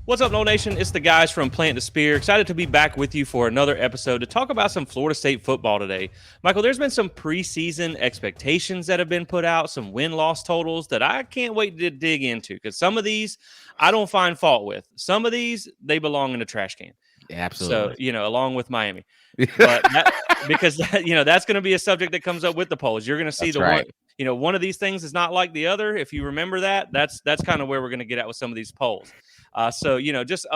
What's up, Noel Nation? It's the guys from Plant the Spear. Excited to be back with you for another episode to talk about some Florida State football today. Michael, there's been some preseason expectations that have been put out, some win-loss totals that I can't wait to dig into because some of these I don't find fault with. Some of these, they belong in the trash can. So, Absolutely. along with Miami. But that because that's going to be a subject that comes up with the polls. You're going to see That's the one, right. one of these things is not like the other. If you remember that, that's kind of where we're going to get at with some of these polls. Just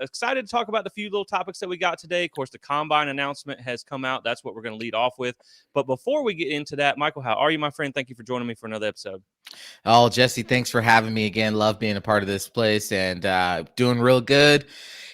excited to talk about the few little topics that we got today. Of course, the combine announcement has come out. That's what we're going to lead off with. But before we get into that, Michael, how are you, my friend? Thank you for joining me for another episode. Oh, Jesse, thanks for having me again. Love being a part of this place and doing real good.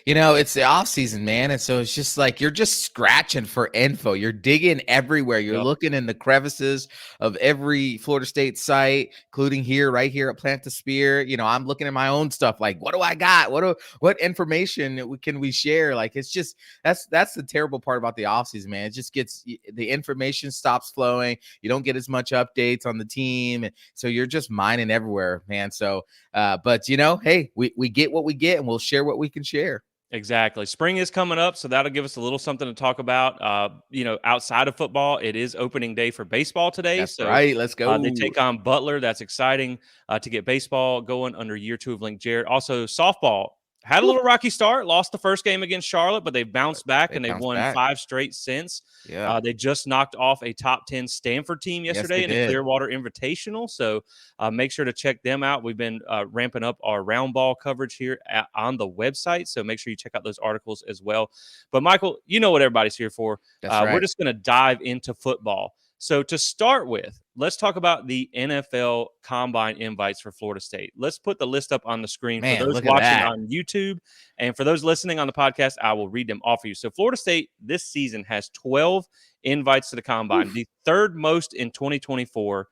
It's the off season, man. And so it's just like you're just scratching for info. You're digging everywhere. You're Yep. looking in the crevices of every Florida State site, including right here at Plant the Spear. I'm looking at my own stuff like, what do I got? What information can we share? Like, it's just that's the terrible part about the off season, man. It just gets the information stops flowing. You don't get as much updates on the team. So you're just mining everywhere, man. So, but hey, we get what we get and we'll share what we can share. Exactly. Spring is coming up, so that'll give us a little something to talk about. Outside of football, it is opening day for baseball today. That's So right. Let's go. they take on Butler. That's exciting to get baseball going under year 2 of Link Jarrett. Also, softball had a little rocky start, lost the first game against Charlotte, but they've bounced back They and they've bounced won back. 5 straight since. Yeah. They just knocked off a top 10 Stanford team Yes, yesterday they in a did. Clearwater Invitational. So make sure to check them out. We've been ramping up our round ball coverage here on the website. So make sure you check out those articles as well. But Michael, you know what everybody's here for. That's We're right. just going to dive into football. So to start with, let's talk about the NFL Combine invites for Florida State. Let's put the list up on the screen for Man, those look at watching that. on YouTube. And for those listening on the podcast, I will read them off for you. So Florida State this season has 12 invites to the Combine, the third most in 2024,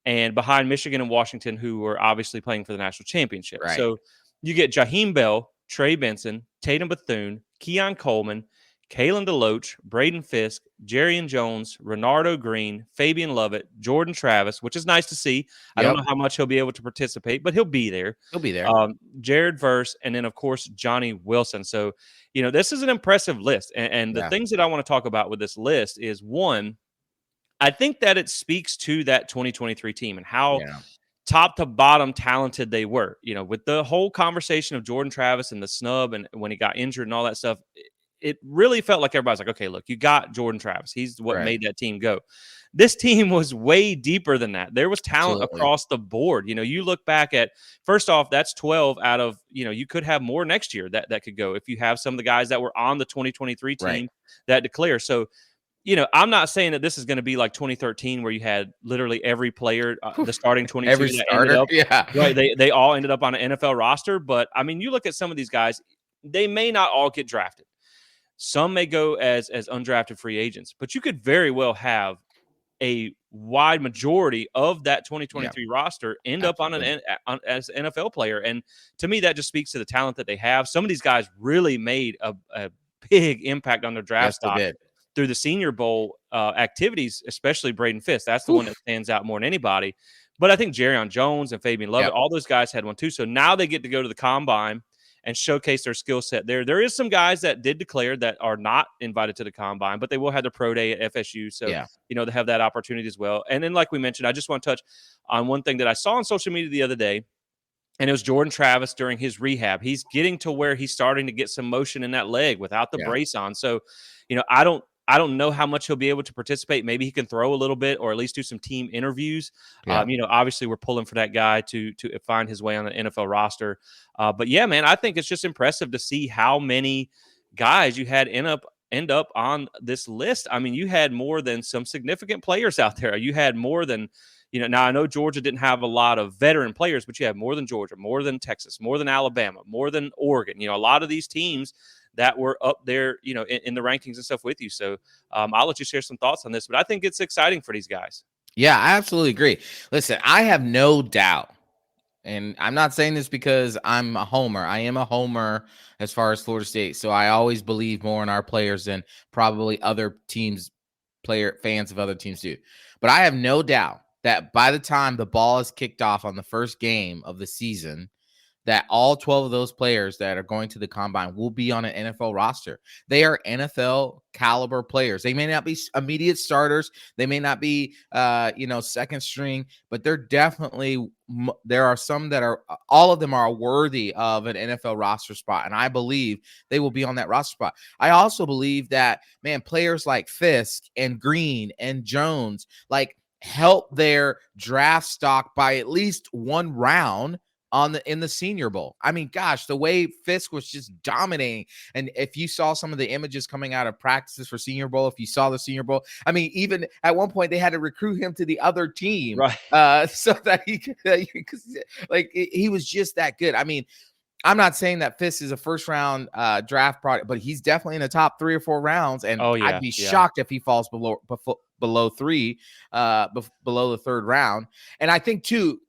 and behind Michigan and Washington, who are obviously playing for the national championship. Right. So you get Jaheim Bell, Trey Benson, Tatum Bethune, Keon Coleman, Kalen DeLoach, Braden Fisk, Jarian Jones, Renardo Green, Fabian Lovett, Jordan Travis, which is nice to see. I don't know how much he'll be able to participate, but he'll be there. He'll be there. Jared Verse, and then, of course, Johnny Wilson. So, this is an impressive list. And the things that I want to talk about with this list is, one, I think that it speaks to that 2023 team and how top to bottom talented they were. With the whole conversation of Jordan Travis and the snub and when he got injured and all that stuff, it really felt like everybody's like, okay, look, you got Jordan Travis. He's what made that team go. This team was way deeper than that. There was talent across the board. You look back at, first off, that's 12 out of, you could have more next year that could go if you have some of the guys that were on the 2023 team that declare. So, I'm not saying that this is going to be like 2013 where you had literally every player, the starting 22 every that starter. ended up, right? They all ended up on an NFL roster. But I mean, you look at some of these guys, they may not all get drafted. Some may go as undrafted free agents, but you could very well have a wide majority of that 2023 roster end up on as an NFL player. And to me, that just speaks to the talent that they have. Some of these guys really made a big impact on their draft stock through the Senior Bowl activities, especially Braden Fisk. That's the one that stands out more than anybody. But I think Jarian Jones and Fabian Lovett, all those guys had one too. So now they get to go to the Combine and showcase their skill set there. There is some guys that did declare that are not invited to the Combine, but they will have their pro day at FSU. So, they have that opportunity as well. And then, like we mentioned, I just want to touch on one thing that I saw on social media the other day, and it was Jordan Travis during his rehab. He's getting to where he's starting to get some motion in that leg without the brace on. So, I don't know how much he'll be able to participate. Maybe he can throw a little bit or at least do some team interviews. Obviously we're pulling for that guy to find his way on the NFL roster. But yeah, man, I think it's just impressive to see how many guys you had end up on this list. I mean, you had more than some significant players out there. You had more than, now I know Georgia didn't have a lot of veteran players, but you had more than Georgia, more than Texas, more than Alabama, more than Oregon. A lot of these teams that were up there, in the rankings and stuff with you. So I'll let you share some thoughts on this, but I think it's exciting for these guys. Yeah, I absolutely agree. Listen, I have no doubt, and I'm not saying this because I'm a homer. I am a homer as far as Florida State. So I always believe more in our players than probably other teams, fans of other teams do. But I have no doubt that by the time the ball is kicked off on the first game of the season, that all 12 of those players that are going to the combine will be on an NFL roster. They are NFL caliber players. They may not be immediate starters. They may not be, second string, but they're definitely, there are some that are, all of them are worthy of an NFL roster spot. And I believe they will be on that roster spot. I also believe that, man, players like Fisk and Green and Jones, like, help their draft stock by at least one round in the Senior Bowl. I mean, gosh, the way Fisk was just dominating. And if you saw some of the images coming out of practices for Senior Bowl, if you saw the Senior Bowl, I mean, even at one point they had to recruit him to the other team, Right. so that he could, like, he was just that good. I mean, I'm not saying that Fisk is a first round draft product, but he's definitely in the top 3 or 4 rounds. And Oh, I'd yeah. be Yeah. shocked if he falls below 3, below the 3rd round. And I think too,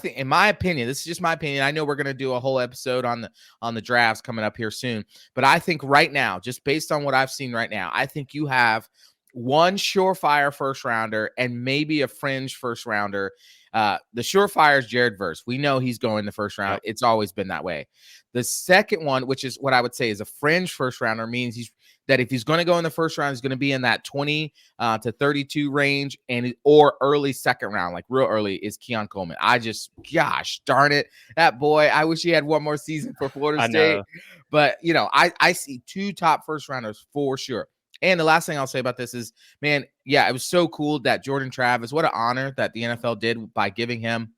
in my opinion, this is just my opinion. I know we're going to do a whole episode on the drafts coming up here soon, but I think right now, just based on what I've seen right now, I think you have one surefire first rounder and maybe a fringe first rounder. The surefire is Jared Verse. We know he's going the first round. Yep. It's always been that way. The second one, which is what I would say is a fringe first rounder, means that if he's going to go in the first round, he's going to be in that 20 to 32 range, or early second round, like real early, is Keon Coleman. Gosh darn it, that boy, I wish he had one more season for Florida State. Know. But, I see 2 top first rounders for sure. And the last thing I'll say about this is, man, yeah, it was so cool that Jordan Travis, what an honor that the NFL did by giving him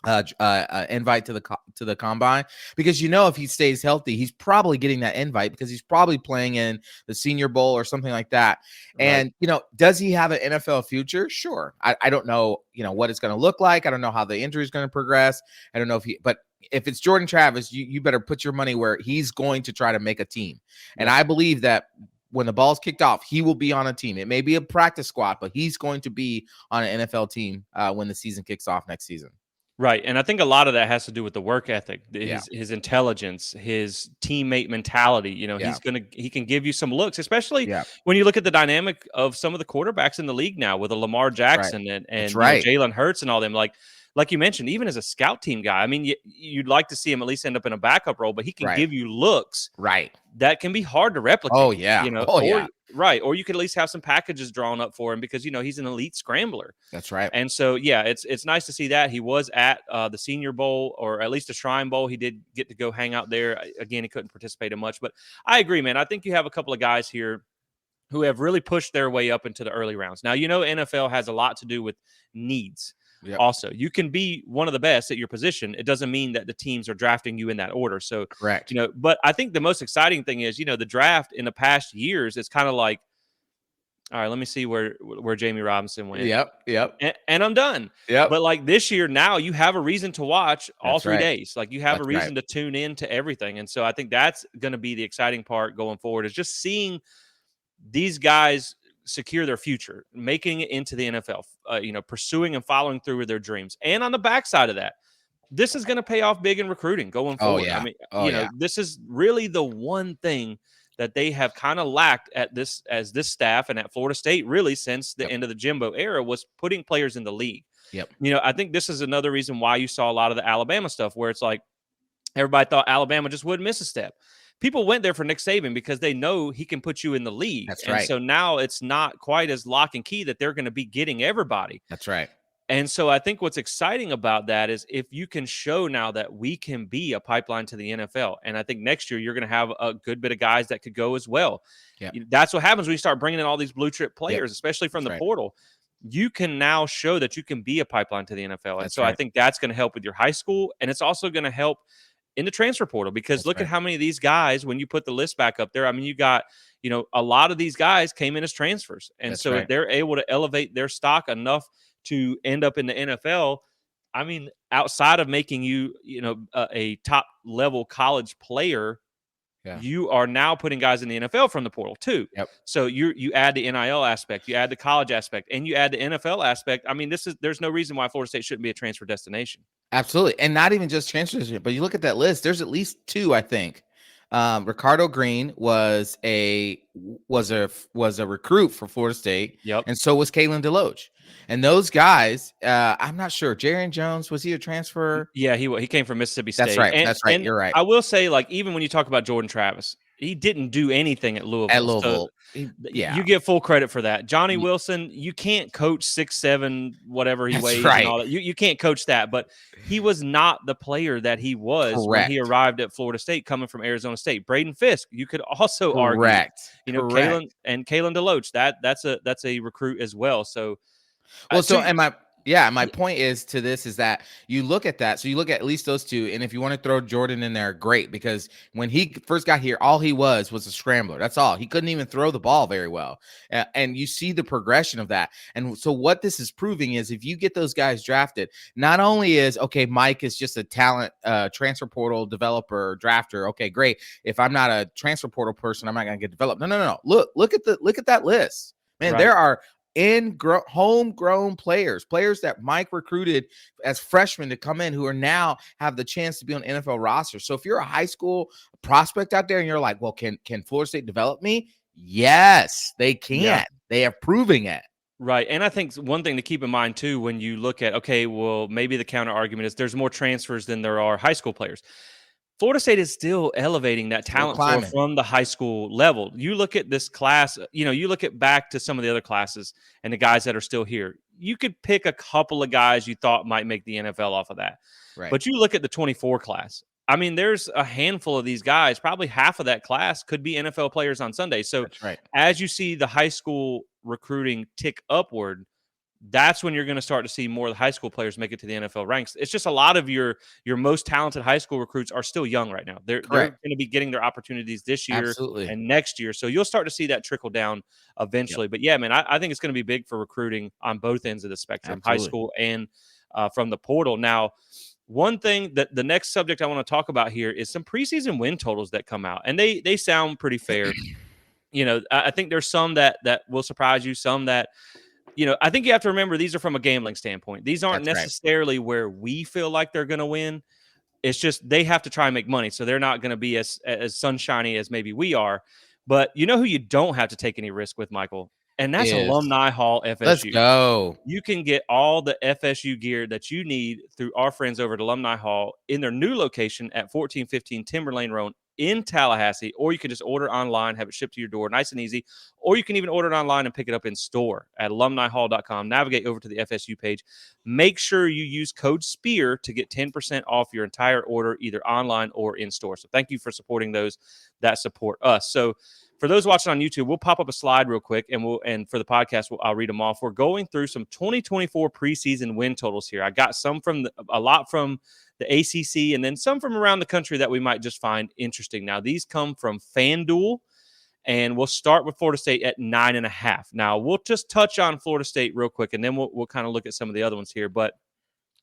invite to the combine, because if he stays healthy, he's probably getting that invite because he's probably playing in the Senior Bowl or something like that. And does he have an NFL future? Sure. I don't know, what it's going to look like. I don't know how the injury is going to progress. I don't know but if it's Jordan Travis, you better put your money where he's going to try to make a team. And I believe that when the ball's kicked off, he will be on a team. It may be a practice squad, but he's going to be on an NFL team when the season kicks off next season. Right. And I think a lot of that has to do with the work ethic, his intelligence, his teammate mentality. He can give you some looks, especially when you look at the dynamic of some of the quarterbacks in the league now with a Lamar Jackson and Jalen Hurts and all them. Like you mentioned, even as a scout team guy, I mean, you'd like to see him at least end up in a backup role, but he can give you looks that can be hard to replicate. Oh, yeah. Right. Or you could at least have some packages drawn up for him because, he's an elite scrambler. That's right. And so, yeah, it's nice to see that. He was at the Senior Bowl, or at least a Shrine Bowl. He did get to go hang out there. Again, he couldn't participate in much. But I agree, man. I think you have a couple of guys here who have really pushed their way up into the early rounds. Now, NFL has a lot to do with needs. Yep. Also, you can be one of the best at your position. It doesn't mean that the teams are drafting you in that order. So, correct. But I think the most exciting thing is, the draft in the past years, it's kind of like, all right, let me see where Jamie Robinson went. Yep. And I'm done. Yep. But like this year, now you have a reason to watch all 3 days. Like you have a reason to tune in to everything. And so I think that's going to be the exciting part going forward, is just seeing these guys secure their future, making it into the NFL, pursuing and following through with their dreams. And on the backside of that, this is going to pay off big in recruiting going forward. Oh, yeah. I mean, this is really the one thing that they have kind of lacked as this staff and at Florida State really since the end of the Jimbo era, was putting players in the league. Yep. I think this is another reason why you saw a lot of the Alabama stuff, where it's like everybody thought Alabama just wouldn't miss a step. People went there for Nick Saban because they know he can put you in the league. That's right. And so now it's not quite as lock and key that they're going to be getting everybody. That's right. And so I think what's exciting about that is if you can show now that we can be a pipeline to the NFL, and I think next year you're going to have a good bit of guys that could go as well. Yep. That's what happens when you start bringing in all these blue chip players, especially from the portal. You can now show that you can be a pipeline to the NFL. And I think that's going to help with your high school, and it's also going to help in the transfer portal, because look at how many of these guys, when you put the list back up there, I mean, you got, a lot of these guys came in as transfers. And if they're able to elevate their stock enough to end up in the NFL, I mean, outside of making you, a top level college player, you are now putting guys in the NFL from the portal too. Yep. So you add the NIL aspect, you add the college aspect, and you add the NFL aspect. I mean, there's no reason why Florida State shouldn't be a transfer destination. Absolutely. And not even just transfers, but you look at that list, there's at least 2, I think, Ricardo Green was a recruit for Florida State, Yep. and so was Kalen DeLoach. And those guys, I'm not sure. Jarian Jones, was he a transfer? Yeah, he came from Mississippi That's State, right. That's right. and You're right. I will say, like, even when you talk about Jordan Travis, he didn't do anything at At Louisville, so Louisville, yeah, you get full credit for that. Johnny y- Wilson, you can't coach 6'7", whatever he that's weighs and right. all that. You can't coach that, but he was not the player that he was when he Correct. arrived at Florida State, coming from Arizona State. Braden Fisk, you could also argue, Correct. Kalen Correct. and Kalen DeLoach. That's a recruit as well. So, Well, so so and my point is to this is that you look at that. So you look at least those two, and if you want to throw Jordan in there, great, because when he first got here, all he was a scrambler. That's all. He couldn't even throw the ball very well. And you see the progression of that. And so what this is proving is if you get those guys drafted, not only is okay, Mike is just a talent transfer portal developer drafter. Okay, great. If I'm not a transfer portal person, I'm not going to get developed. No. Look at that list. Man, right. there are homegrown players that Mike recruited as freshmen to come in who are now have the chance to be on NFL roster. So if you're a high school prospect out there and you're like, well, can Florida State develop me? Yes, they can. Yeah. They are proving it. Right. And I think one thing to keep in mind, too, when you look at, okay, well, maybe the counter argument is there's more transfers than there are high school players. Florida State is still elevating that Still talent floor climbing. from the high school level. You look at this class, you look at back to some of the other classes and the guys that are still here. You could pick a couple of guys you thought might make the NFL off of that. Right. But you look at the 24 class. I mean, there's a handful of these guys, probably half of that class could be NFL players on Sunday. So That's right. as you see the high school recruiting tick upward, that's when you're going to start to see more of the high school players make it to the NFL ranks. It's just a lot of your most talented high school recruits are still young right now. They're Correct. going to be getting their opportunities this year Absolutely. and next year. So you'll start to see that trickle down eventually. Yep. But yeah, man, I think it's going to be big for recruiting on both ends of the spectrum, Absolutely. high school and from the portal. Now, one thing that the next subject I want to talk about here is some preseason win totals that come out, and they sound pretty fair. I think there's some that will surprise you, some that I think you have to remember these are from a gambling standpoint. These aren't That's right. necessarily where we feel like they're going to win. It's just they have to try and make money, so they're not going to be as sunshiny as maybe we are. But you know who you don't have to take any risk with, Michael? And that's Alumni Hall FSU. Let's go. You can get all the FSU gear that you need through our friends over at Alumni Hall in their new location at 1415 Timberlane Road in Tallahassee, or you can just order online, have it shipped to your door, nice and easy, or you can even order it online and pick it up in store at alumnihall.com. Navigate over to the FSU page. Make sure you use code SPEAR to get 10% off your entire order, either online or in store. So thank you for supporting those that support us. So for those watching on YouTube, we'll pop up a slide real quick, and for the podcast, I'll read them off. We're going through some 2024 preseason win totals here. I got some a lot from the ACC, and then some from around the country that we might just find interesting. Now, these come from FanDuel, and we'll start with Florida State at 9.5. Now, we'll just touch on Florida State real quick, and then we'll kind of look at some of the other ones here. But,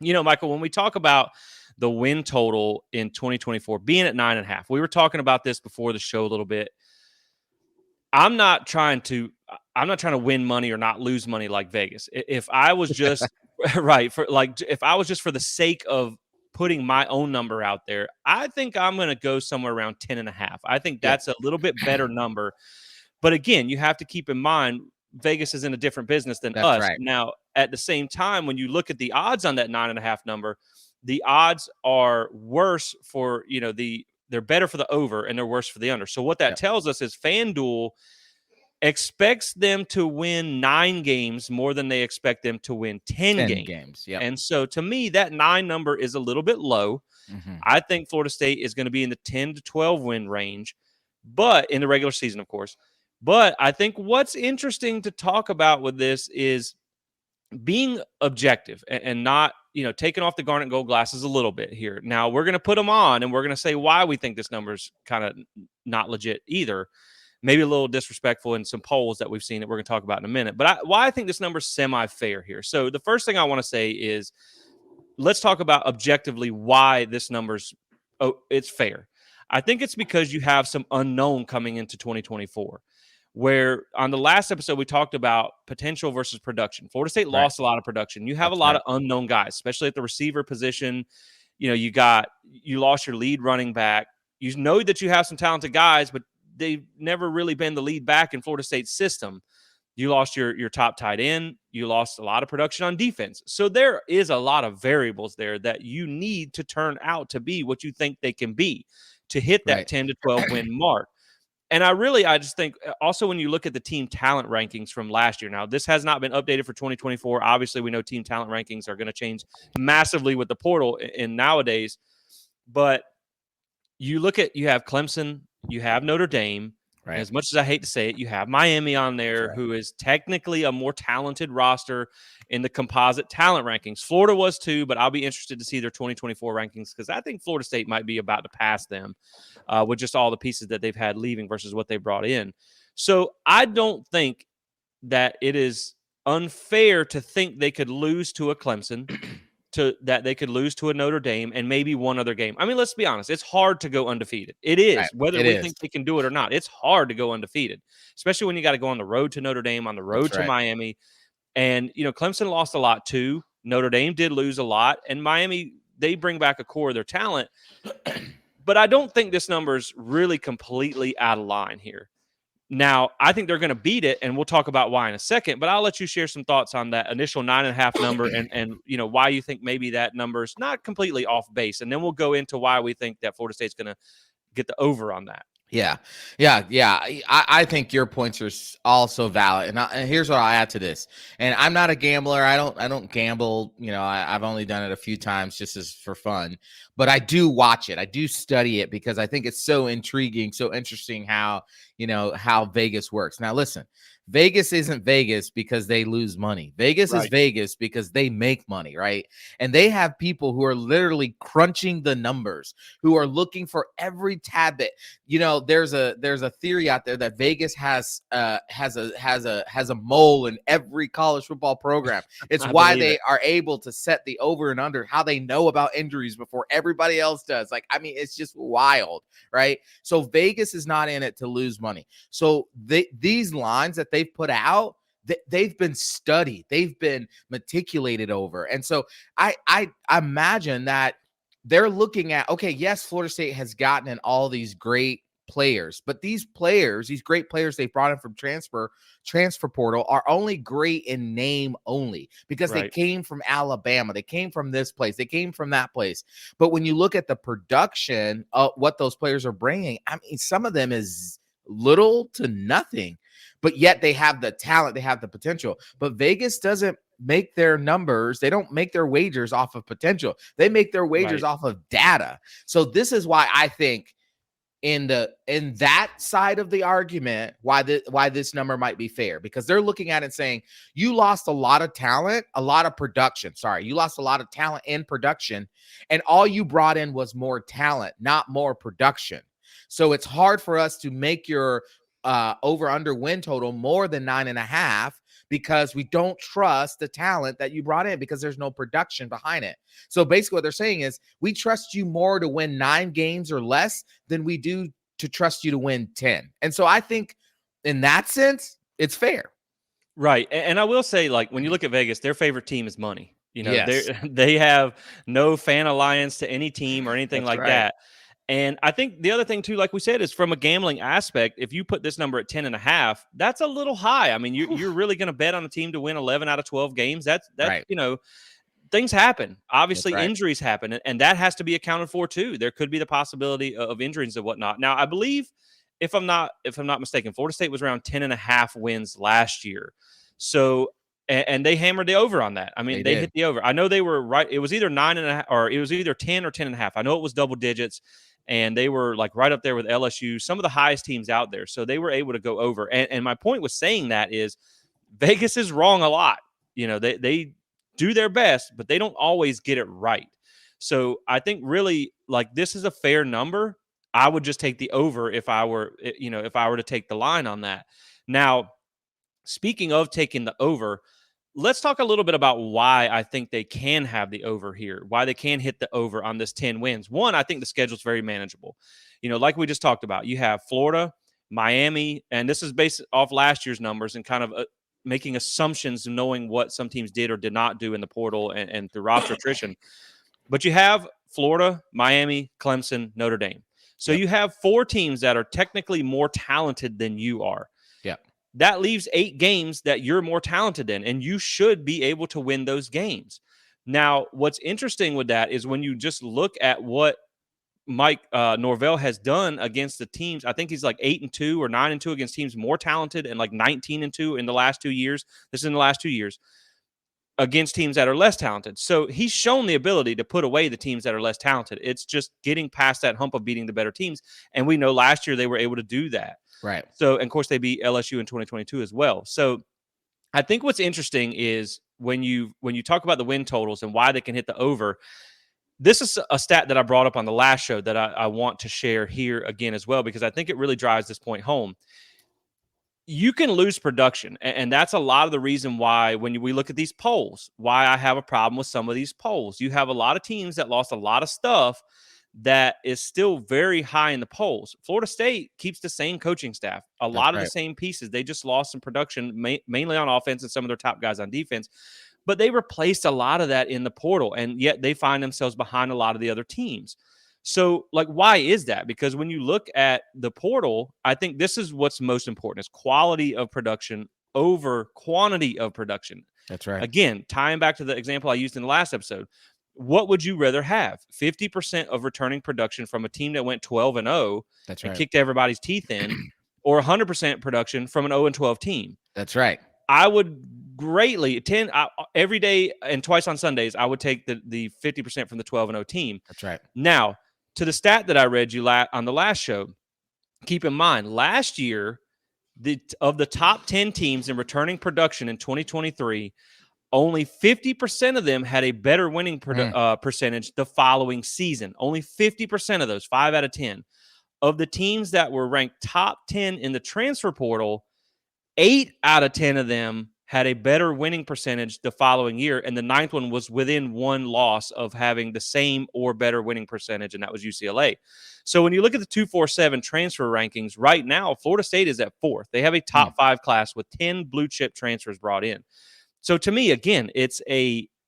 Michael, when we talk about the win total in 2024 being at 9.5, we were talking about this before the show a little bit. I'm not trying to win money or not lose money like Vegas. If I was just if I was just for the sake of putting my own number out there, I think I'm going to go somewhere around 10.5. I think that's a little bit better number. But again, you have to keep in mind Vegas is in a different business than That's us. right. Now, at the same time, when you look at the odds on that 9.5 number, the odds are worse for, they're better for the over and they're worse for the under. So what that tells us is FanDuel expects them to win 9 games more than they expect them to win 10 games. Yep. And so to me, that 9 number is a little bit low. Mm-hmm. I think Florida State is going to be in the 10 to 12 win range, but in the regular season, of course. But I think what's interesting to talk about with this is being objective and not, taking off the garnet gold glasses a little bit here. Now we're going to put them on and we're going to say why we think this number's kind of not legit either. Maybe a little disrespectful in some polls that we've seen that we're going to talk about in a minute. But why I think this number's semi-fair here. So the first thing I want to say is let's talk about objectively why this it's fair. I think it's because you have some unknown coming into 2024. Where on the last episode, we talked about potential versus production. Florida State lost a lot of production. You have a lot of unknown guys, especially at the receiver position. You lost your lead running back. you know that you have some talented guys, but they've never really been the lead back in Florida State's system. You lost your top tight end. You lost a lot of production on defense. So there is a lot of variables there that you need to turn out to be what you think they can be to hit that Right. 10 to 12 win mark. And I just think also when you look at the team talent rankings from last year, now this has not been updated for 2024. Obviously, we know team talent rankings are going to change massively with the portal in nowadays. But you have Clemson, you have Notre Dame. And Right. as much as I hate to say it, you have Miami on there, Right. who is technically a more talented roster in the composite talent rankings. Florida was too, but I'll be interested to see their 2024 rankings because I think Florida State might be about to pass them with just all the pieces that they've had leaving versus what they brought in. So I don't think that it is unfair to think they could lose to a Clemson, that they could lose to a Notre Dame and maybe one other game. I mean, let's be honest. It's hard to go undefeated. It Right. is, whether It we is. think they can do it or not. It's hard to go undefeated, especially when you got to go on the road to Notre Dame, on the road That's to right. Miami. And, Clemson lost a lot too. Notre Dame did lose a lot. And Miami, they bring back a core of their talent. But I don't think this number is really completely out of line here. Now, I think they're going to beat it, and we'll talk about why in a second. But I'll let you share some thoughts on that initial 9.5 number, and why you think maybe that number's not completely off base, and then we'll go into why we think that Florida State's going to get the over on that. Yeah. I think your points are also valid, and here's what I'll add to this. And I'm not a gambler. I don't gamble. I've only done it a few times just as for fun. But I do watch it. I do study it because I think it's so intriguing, so interesting how Vegas works. Now, listen. Vegas isn't Vegas because they lose money. Vegas is Right. Vegas because they make money, right? And they have people who are literally crunching the numbers, who are looking for every tad bit. There's a theory out there that Vegas has a mole in every college football program. It's I why believe they it. are able to set the over and under, how they know about injuries before everybody else does. It's just wild, right? So Vegas is not in it to lose money. So these lines that they've put out, they've been studied, they've been meticulated over. And so I imagine that they're looking at, okay, yes, Florida State has gotten in all these great players, but these great players they brought in from transfer portal are only great in name only because they Right. came from Alabama, they came from this place, they came from that place. But when you look at the production of what those players are bringing, I mean, some of them is little to nothing, but yet they have the talent, they have the potential. But Vegas doesn't make their numbers, they don't make their wagers off of potential. They make their wagers Right. off of data. So this is why I think in that side of the argument, why this number might be fair, because they're looking at it saying you lost a lot of talent, a lot of production. Sorry, you lost a lot of talent and production, and all you brought in was more talent, not more production. So it's hard for us to make your over under win total more than 9.5 because we don't trust the talent that you brought in because there's no production behind it. So basically what they're saying is we trust you more to win 9 games or less than we do to trust you to win 10. And so I think in that sense, it's fair. Right. And I will say, like, when you look at Vegas, their favorite team is money. Yes, They have no fan alliance to any team or anything that's like right. that. And I think the other thing too, like we said, is from a gambling aspect, if you put this number at 10.5, that's a little high. I mean, you're really going to bet on a team to win 11 out of 12 games. That's Right. things happen. That's Obviously, right. injuries happen, and that has to be accounted for too. There could be the possibility of injuries and whatnot. Now, I believe, if I'm not mistaken, Florida State was around 10.5 wins last year. So, and they hammered the over on that. I mean, They they did. hit the over. I know they were right. It was either 9.5, or it was either 10 or 10.5. I know it was double digits, and they were like right up there with LSU, some of the highest teams out there. So they were able to go over. And my point with saying that is Vegas is wrong a lot. They do their best, but they don't always get it right. So I think really, like, this is a fair number. I would just take the over if I were to take the line on that. Now, speaking of taking the over, let's talk a little bit about why I think they can have the over here, why they can hit the over on this 10 wins. One, I think the schedule's very manageable. Like we just talked about, you have Florida, Miami, and this is based off last year's numbers and kind of making assumptions, knowing what some teams did or did not do in the portal and through roster attrition. But you have Florida, Miami, Clemson, Notre Dame. So you have 4 teams that are technically more talented than you are. Yep. That leaves 8 games that you're more talented in, and you should be able to win those games. Now, what's interesting with that is when you just look at what Mike Norvell has done against the teams. I think he's like 8-2 or 9-2 against teams more talented, and like 19-2 in the last 2 years. This is in the last 2 years against teams that are less talented. So he's shown the ability to put away the teams that are less talented. It's just getting past that hump of beating the better teams. And we know last year they were able to do that. Right. So, and of course, they beat LSU in 2022 as well. So I think what's interesting is when you talk about the win totals and why they can hit the over. This is a stat that I brought up on the last show that I want to share here again as well, because I think it really drives this point home. You can lose production, and that's a lot of the reason why when we look at these polls, why I have a problem with some of these polls. You have a lot of teams that lost a lot of stuff that is still very high in the polls. Florida State keeps the same coaching staff, a lot of the same pieces. They just lost some production, mainly on offense and some of their top guys on defense. But they replaced a lot of that in the portal, and yet they find themselves behind a lot of the other teams. So, like, why is that? Because when you look at the portal, I think this is what's most important is quality of production over quantity of production. That's right. Again, tying back to the example I used in the last episode, what would you rather have? 50% of returning production from a team that went 12-0 and kicked everybody's teeth in, or 100% production from an 0-12 team? That's right. I would greatly every day and twice on Sundays. I would take the 50% from the 12-0 team. That's right. Now, to the stat that I read you on the last show, keep in mind last year, of the top 10 teams in returning production in 2023, only 50% of them had a better winning percentage the following season. Only 50% of those, 5 out of 10 of the teams that were ranked top 10 in the transfer portal. 8 out of 10 of them had a better winning percentage the following year, and the 9th one was within 1 loss of having the same or better winning percentage, and that was UCLA. So when you look at the 247 transfer rankings, right now, Florida State is at 4th. They have a top 5 class with 10 blue-chip transfers brought in. So to me, again,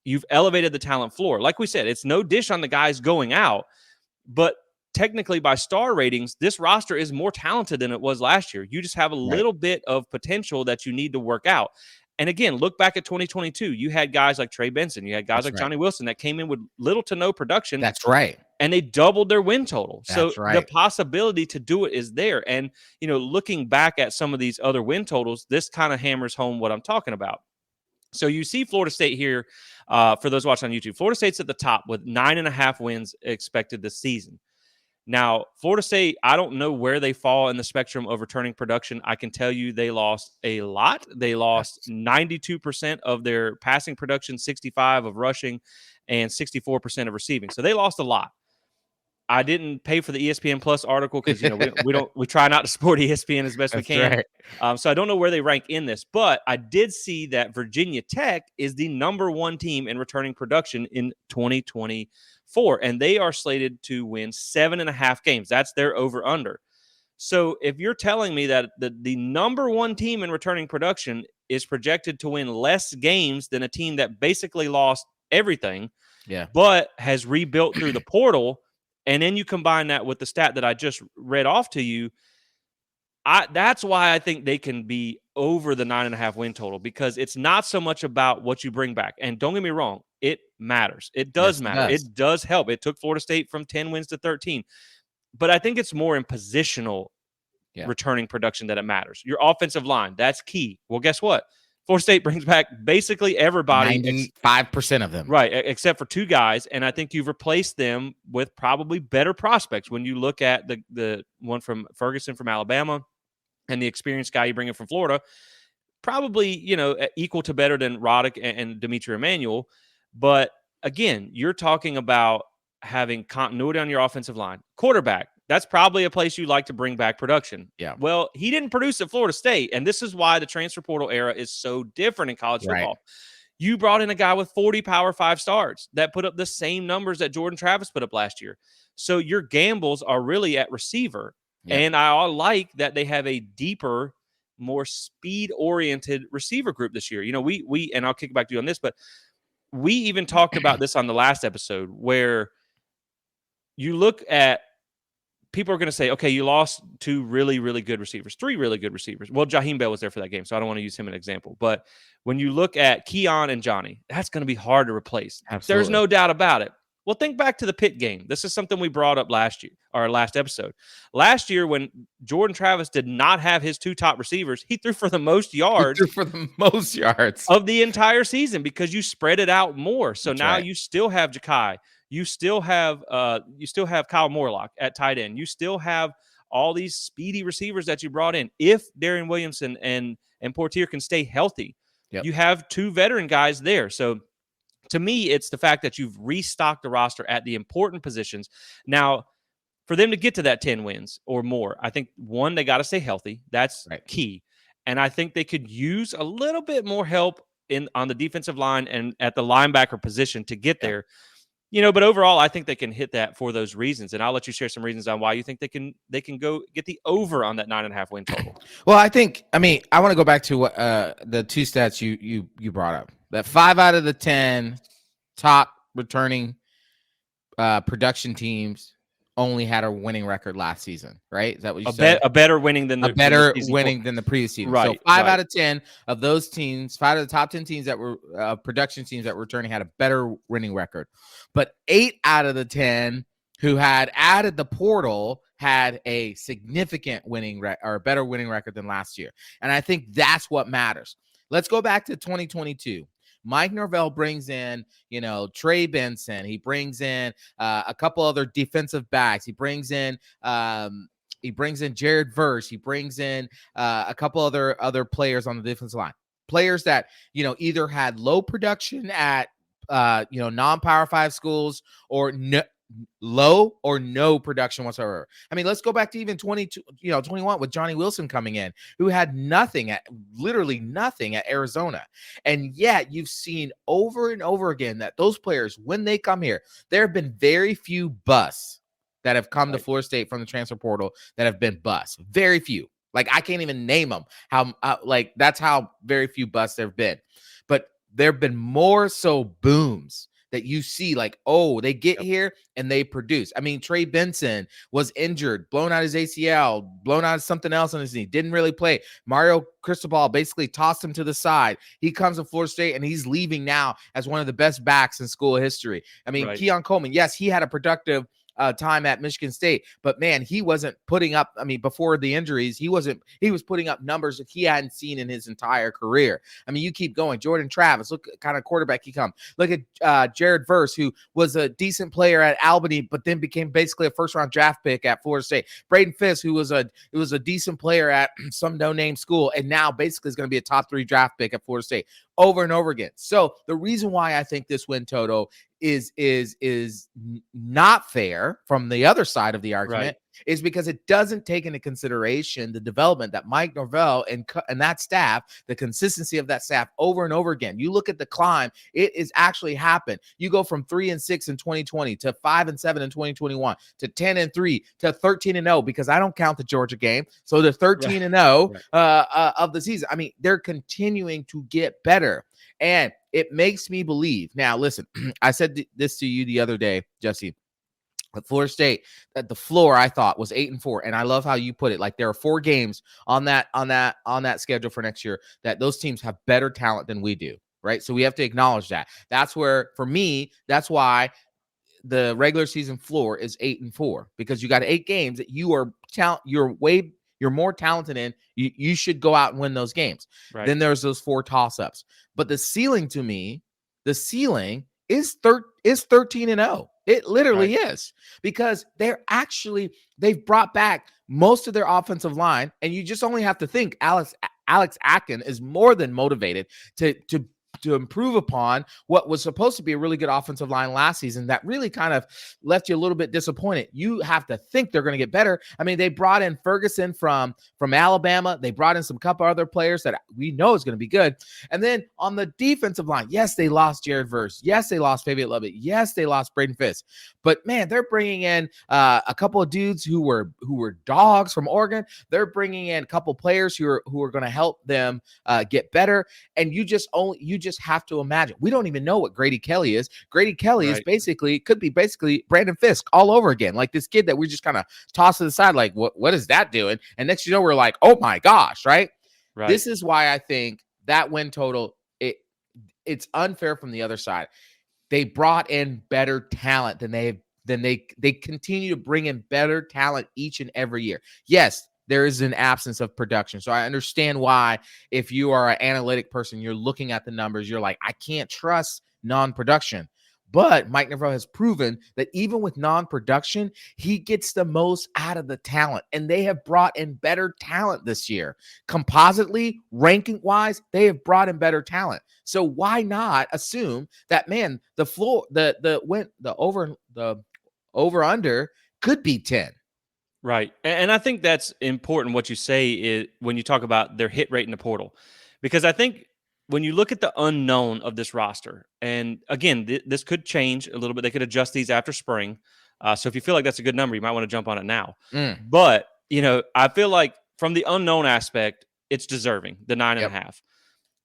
you've elevated the talent floor. Like we said, it's no dish on the guys going out, but technically by star ratings, this roster is more talented than it was last year. You just have a little bit of potential that you need to work out. And again, look back at 2022. You had guys like Trey Benson. You had guys like Johnny Wilson that came in with little to no production. That's right. And they doubled their win total. So That's right. the possibility to do it is there. And, looking back at some of these other win totals, this kind of hammers home what I'm talking about. So you see Florida State here, for those watching on YouTube. Florida State's at the top with 9.5 wins expected this season. Now, Florida State, I don't know where they fall in the spectrum of returning production. I can tell you they lost a lot. They lost 92% of their passing production, 65% of rushing, and 64% of receiving. So they lost a lot. I didn't pay for the ESPN Plus article because we try not to support ESPN as best we can. Right. So I don't know where they rank in this, but I did see that Virginia Tech is the number 1 team in returning production in 2024, and they are slated to win 7.5 games. That's their over/under. So if you're telling me that the number 1 team in returning production is projected to win less games than a team that basically lost everything, but has rebuilt through the portal. And then you combine that with the stat that I just read off to you, that's why I think they can be over the 9.5 win total, because it's not so much about what you bring back. And don't get me wrong, it matters. It does matter. It does help. It took Florida State from 10 wins to 13. But I think it's more in positional returning production that it matters. Your offensive line, that's key. Well, guess what? Florida State brings back basically everybody. 95% of them. Right, except for 2 guys. And I think you've replaced them with probably better prospects when you look at the one from Ferguson from Alabama and the experienced guy you bring in from Florida, probably, equal to better than Roddick and Dimitri Emmanuel. But again, you're talking about having continuity on your offensive line. Quarterback, that's probably a place you like to bring back production. Yeah. Well, he didn't produce at Florida State, and this is why the transfer portal era is so different in college football. You brought in a guy with 40 Power 5 starts that put up the same numbers that Jordan Travis put up last year. So your gambles are really at receiver. Yeah. And I like that they have a deeper, more speed-oriented receiver group this year. We and I'll kick back to you on this, but we even talked about this on the last episode where you look at people are going to say, okay, you lost two really, really good receivers, three really good receivers. Well, Jaheim Bell was there for that game, so I don't want to use him as an example. But when you look at Keon and Johnny, that's going to be hard to replace. There's Absolutely. no doubt about it. Well, think back to the Pitt game. This is something we brought up last year, our last episode. Last year, when Jordan Travis did not have his two top receivers, he threw for the most He yards threw for the most yards of the entire season because you spread it out more. So That's now right. you still have Ja'Kai, you still have Kyle Morlock at tight end, you still have all these speedy receivers that you brought in. If Darian Williamson and Portier can stay healthy, Yep. you have two veteran guys there. So to me, it's the fact that you've restocked the roster at the important positions. Now, for them to get to that 10 wins or more, I think, one, they got to stay healthy. That's Right. key. And I think they could use a little bit more help on the defensive line and at the linebacker position to get Yeah. there. But overall, I think they can hit that for those reasons. And I'll let you share some reasons on why you think they can go get the over on that 9.5 win total. Well, I want to go back to what the two stats you brought up. That 5 out of the 10 top returning production teams only had a winning record last season, right? Is that what you said? A better winning than A better winning than the previous season. Right, So 5 right. out of 10 of those teams, 5 of the top 10 teams that were production teams that were returning had a better winning record. But 8 out of the 10 who had added the portal had a significant or a better winning record than last year. And I think that's what matters. Let's go back to 2022. Mike Norvell brings in, Trey Benson. He brings in a couple other defensive backs. He brings in Jared Verse. He brings in a couple other players on the defensive line. Players that, either had low production at non-Power 5 schools or low or no production whatsoever. I mean, let's go back to even 21 with Johnny Wilson coming in, who had literally nothing at Arizona. And yet you've seen over and over again that those players, when they come here, there have been very few busts that have come to Florida State from the transfer portal that have been busts. Very few. Like, I can't even name them. That's how very few busts there have been. But there have been more so booms that you see, like, oh, they get here and they produce. I mean, Trey Benson was injured, blown out his ACL, blown out something else on his knee, didn't really play. Mario Cristobal basically tossed him to the side. He comes to Florida State and he's leaving now as one of the best backs in school history. I mean, Keon Coleman, yes, he had a productive time at Michigan State, but man, he wasn't putting up, before the injuries, he was putting up numbers that he hadn't seen in his entire career. I mean, you keep going. Jordan Travis, look kind of quarterback he come. Look at Jared Verse, who was a decent player at Albany, but then became basically a first-round draft pick at Florida State. Braden Fisk, who was a decent player at some no-name school, and now basically is going to be a top 3 draft pick at Florida State over and over again. So the reason why I think this win total is not fair from the other side of the argument is because it doesn't take into consideration the development that Mike Norvell and that staff, the consistency of that staff over and over again. You look at the climb, it is actually happened. You go from 3-6 in 2020 to 5-7 in 2021 to 10-3 to 13-0, because I don't count the Georgia game. So the 13-0 of the season. I mean, they're continuing to get better. And it makes me believe. Now, listen, I said this to you the other day, Jesse. At Florida State, that the floor I thought was 8-4, and I love how you put it. Like, there are 4 games on that schedule for next year that those teams have better talent than we do, right? So we have to acknowledge that. That's where, for me, that's why the regular season floor is 8-4, because you got 8 games that you're more talented in. You should go out and win those games. Right. Then there's those 4 toss-ups. But the ceiling, to me, is 13-0. It literally is, because they've brought back most of their offensive line, and you just only have to think Alex Atkin is more than motivated to improve upon what was supposed to be a really good offensive line last season that really kind of left you a little bit disappointed. You have to think they're going to get better. I mean, they brought in Ferguson from Alabama. They brought in some couple other players that we know is going to be good. And then on the defensive line, yes, they lost Jared Verse. Yes, they lost Fabian Lovett. Yes, they lost Braden Fisk. But man, they're bringing in a couple of dudes who were dogs from Oregon. They're bringing in a couple players who are going to help them get better. And you just just have to imagine. We don't even know what Grady Kelly is. Grady Kelly is Right. could be basically Brandon Fisk all over again. Like this kid that we just kind of toss to the side, like, what is that doing? And next, we're like, oh my gosh, right? Right. This is why I think that win total, it's unfair from the other side. They brought in better talent they continue to bring in better talent each and every year. Yes, there is an absence of production. So I understand why, if you are an analytic person, you're looking at the numbers, you're like, I can't trust non-production. But Mike Norvell has proven that even with non-production, he gets the most out of the talent. And they have brought in better talent this year. Compositely, ranking-wise, they have brought in better talent. So why not assume that, man, the floor, the over under could be 10. Right. And I think that's important what you say is when you talk about their hit rate in the portal. Because I think when you look at the unknown of this roster, and again, this could change a little bit. They could adjust these after spring. So if you feel like that's a good number, you might want to jump on it now. Mm, But, I feel like from the unknown aspect, it's deserving, the nine and a yep. half.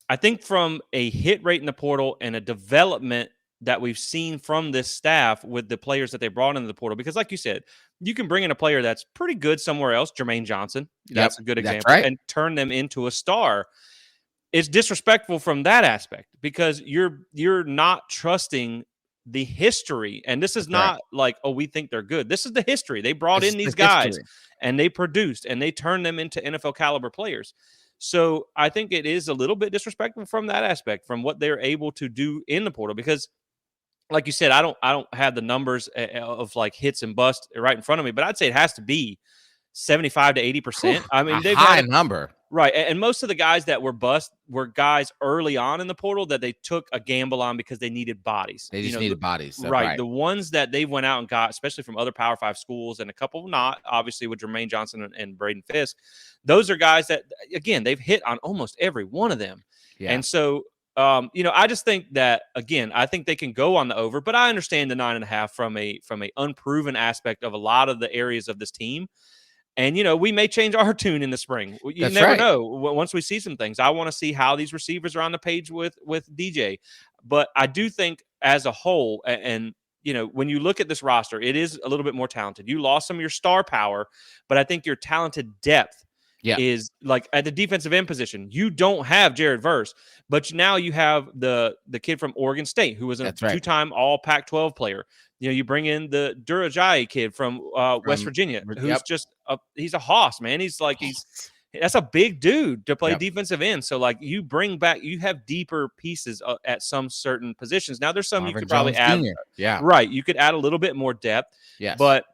I think from a hit rate in the portal and a development that we've seen from this staff with the players that they brought into the portal, because like you said, you can bring in a player that's pretty good somewhere else, Jermaine Johnson, Yep. that's a good That's example, right. and turn them into a star. It's disrespectful from that aspect because you're not trusting the history. And this is That's right. not like, oh, we think they're good. This is the history. They brought This in is the these guys history. and they produced and they turned them into NFL caliber players. So I think it is a little bit disrespectful from that aspect, from what they're able to do in the portal. Because, like you said, I don't have the numbers of like hits and busts right in front of me, but I'd say it has to be 75 to 80%. Whew, I a mean, they've had high a number. right, and most of the guys that were bust were guys early on in the portal that they took a gamble on because they needed bodies. They just needed bodies. That's Right, right. the ones that they went out and got, especially from other Power 5 schools and a couple not, obviously with Jermaine Johnson and Braden Fisk, those are guys that, again, they've hit on almost every one of them. Yeah. And so, I just think that, again, I think they can go on the over, but I understand the 9.5 from a unproven aspect of a lot of the areas of this team. And, we may change our tune in the spring. You That's never right. know. Once we see some things, I want to see how these receivers are on the page with DJ. But I do think as a whole, and when you look at this roster, it is a little bit more talented. You lost some of your star power, but I think your talented depth Yeah. is like at the defensive end position. You don't have Jared Verse, but now you have the kid from Oregon State who was a That's right. two-time All Pac-12 player. You bring in the Durajai kid from West Virginia, who's Yep. just he's a hoss, man. That's a big dude to play Yep. defensive end. So like you bring back, you have deeper pieces at some certain positions. Now there's some you Marvin could probably Jones add, Jr. Yeah. right? You could add a little bit more depth, Yes. but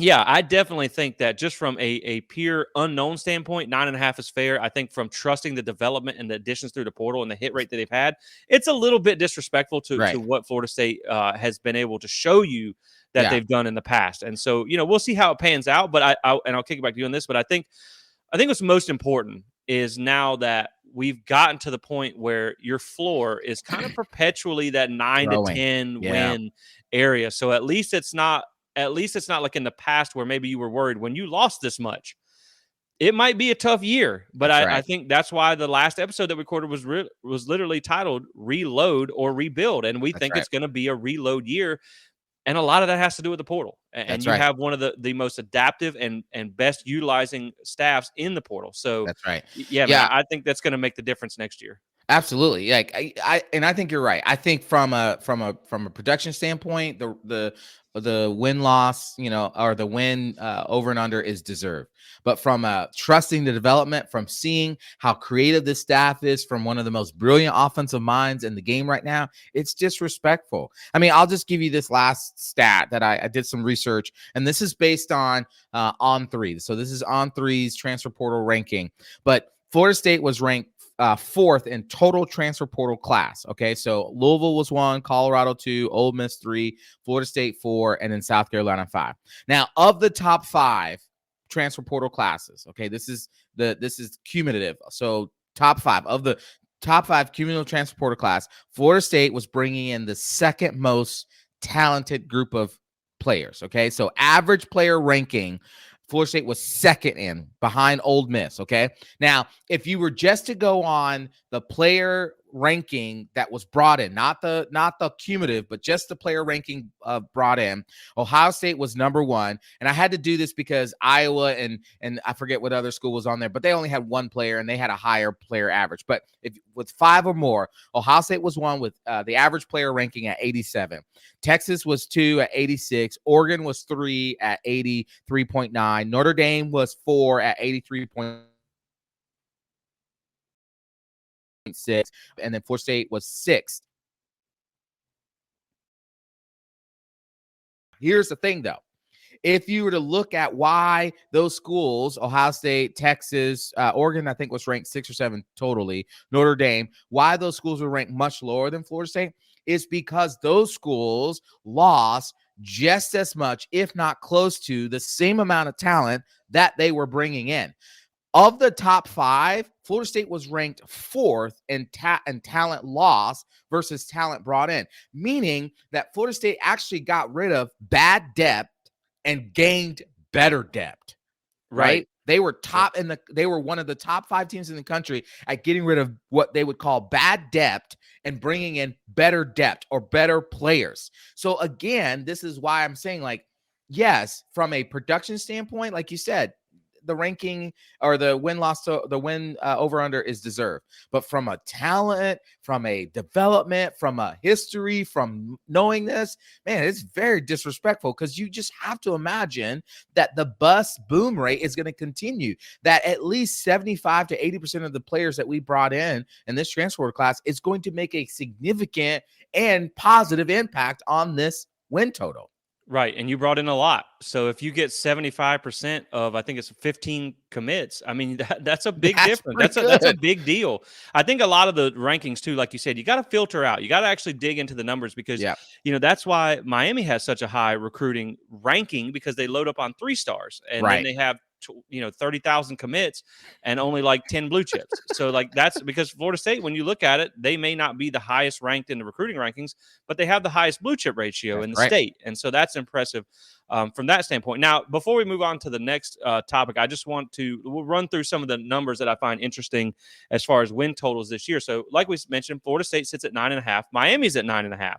yeah, I definitely think that just from a pure unknown standpoint, 9.5 is fair. I think from trusting the development and the additions through the portal and the hit rate that they've had, it's a little bit disrespectful to Right. what Florida State has been able to show you that Yeah. they've done in the past. And so, we'll see how it pans out. But I'll kick it back to you on this. But I think what's most important is now that we've gotten to the point where your floor is kind of perpetually that 9 to Growing. 10 Yeah. win area. So at least it's not like in the past where maybe you were worried when you lost this much. It might be a tough year, but That's I right. think that's why the last episode that we recorded was literally titled "Reload or Rebuild," and we That's think right. it's going to be a reload year, and a lot of that has to do with the portal. And That's you right. have one of the most adaptive and best utilizing staffs in the portal. So, That's right. yeah, man, Yeah. I think that's going to make the difference next year. Absolutely. Like I think you're right. I think from a production standpoint, the win loss, or the win over and under is deserved. But from trusting the development, from seeing how creative this staff is, from one of the most brilliant offensive minds in the game right now, it's disrespectful. I mean, I'll just give you this last stat that I did some research, and this is based on On3. So this is On3's transfer portal ranking, but Florida State was ranked fourth in total transfer portal class. Okay, so Louisville was 1, Colorado 2, Ole Miss 3, Florida State 4, and then South Carolina 5. Now, of the top 5 transfer portal classes, okay, this is cumulative. So top 5 of the top 5 cumulative transfer portal class, Florida State was bringing in the second most talented group of players. Okay, so average player ranking, Florida State was second in behind Ole Miss. Okay. Now, if you were just to go on the player ranking that was brought in, not the cumulative, but just the player ranking brought in, Ohio State was number 1. And I had to do this because Iowa and I forget what other school was on there, but they only had one player and they had a higher player average. But if with 5 or more, Ohio State was 1 with the average player ranking at 87. Texas was 2 at 86. Oregon was 3 at 83.9. Notre Dame was 4 at 83.6. And then Florida State was 6th. Here's the thing, though. If you were to look at why those schools, Ohio State, Texas, Oregon, I think was ranked 6 or 7 totally, Notre Dame, why those schools were ranked much lower than Florida State is because those schools lost just as much, if not close to the same amount of talent that they were bringing in. Of the top 5, Florida State was ranked 4th in talent loss versus talent brought in, meaning that Florida State actually got rid of bad depth and gained better depth. Right? They were they were one of the top 5 teams in the country at getting rid of what they would call bad depth and bringing in better depth or better players. So again, this is why I'm saying, like, yes, from a production standpoint, like you said, the ranking or the win over under is deserved, but from a talent, from a development, from a history, from knowing this, man, it's very disrespectful, because you just have to imagine that the bust boom rate is going to continue, that at least 75 to 80% of the players that we brought in this transfer class is going to make a significant and positive impact on this win total. Right, and you brought in a lot. So if you get 75% of, I think it's 15 commits, I mean, that's a big difference. That's a big deal. I think a lot of the rankings too, like you said, you got to filter out. You got to actually dig into the numbers, because that's why Miami has such a high recruiting ranking, because they load up on 3 stars, and then they have 30,000 commits and only like 10 blue chips. So like, that's because Florida State, when you look at it, they may not be the highest ranked in the recruiting rankings, but they have the highest blue chip ratio in the state. And so that's impressive from that standpoint. Now, before we move on to the next topic, I just want to run through some of the numbers that I find interesting as far as win totals this year. So like we mentioned, Florida State sits at 9.5. Miami's at 9.5.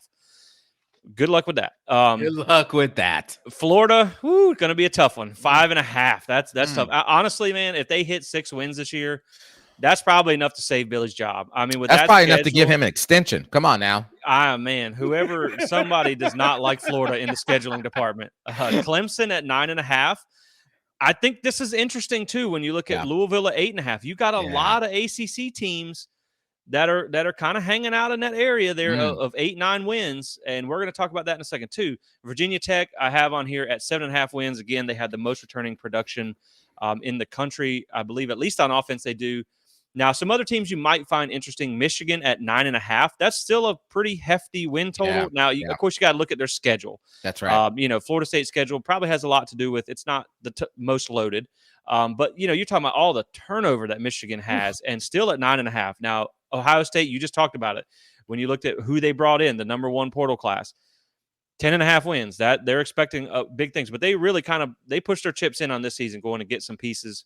Good luck with that. Good luck with that. Florida, going to be a tough one. 5.5. That's tough. Honestly, man, if they hit 6 wins this year, that's probably enough to save Billy's job. I mean, with that's that probably schedule, enough to give him an extension. Come on now. Man, somebody does not like Florida in the scheduling department. Clemson at 9.5. I think this is interesting too. When you look at Louisville at 8.5, you got a lot of ACC teams that are kind of hanging out in that area there of 8-9 wins. And we're going to talk about that in a second too. Virginia Tech, I have on here at 7.5 wins. Again, they had the most returning production in the country. I believe, at least on offense, they do. Now, some other teams you might find interesting. Michigan at 9.5. That's still a pretty hefty win total. Now, of course, you got to look at their schedule. That's right. Florida State's schedule probably has a lot to do with, it's not the most loaded. But, you're talking about all the turnover that Michigan has, and still at 9.5. Now, Ohio State, you just talked about it. When you looked at who they brought in, the number 1 portal class, 10.5 wins. That they're expecting big things, but they really they pushed their chips in on this season, going to get some pieces.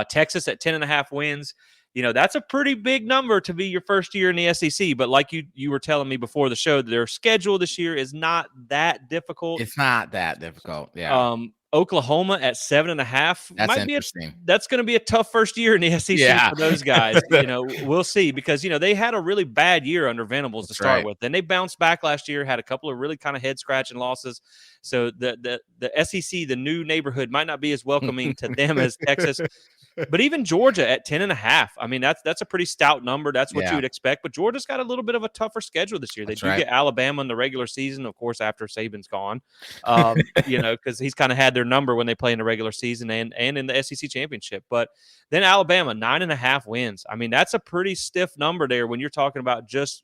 Texas at 10.5 wins. That's a pretty big number to be your first year in the SEC. But like you were telling me before the show, their schedule this year is not that difficult. It's not that difficult. Yeah. Oklahoma at 7.5. That's interesting. That's going to be a tough first year in the SEC for those guys. We'll see, because they had a really bad year under Venables to start with. Then they bounced back last year, had a couple of really kind of head scratching losses. So the SEC, the new neighborhood, might not be as welcoming to them as Texas. But even Georgia at 10.5. I mean, that's a pretty stout number. That's what you would expect. But Georgia's got a little bit of a tougher schedule this year. They do get Alabama in the regular season, of course, after Saban's gone. Because he's kind of had their number when they play in the regular season and in the SEC championship. But then Alabama, 9.5 wins. I mean, that's a pretty stiff number there when you're talking about just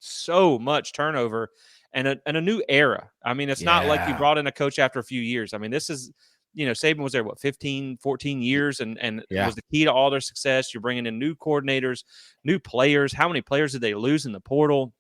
so much turnover and a new era. I mean, it's not like you brought in a coach after a few years. I mean, this is, Saban was there, 15, 14 years, and it was the key to all their success. You're bringing in new coordinators, new players. How many players did they lose in the portal?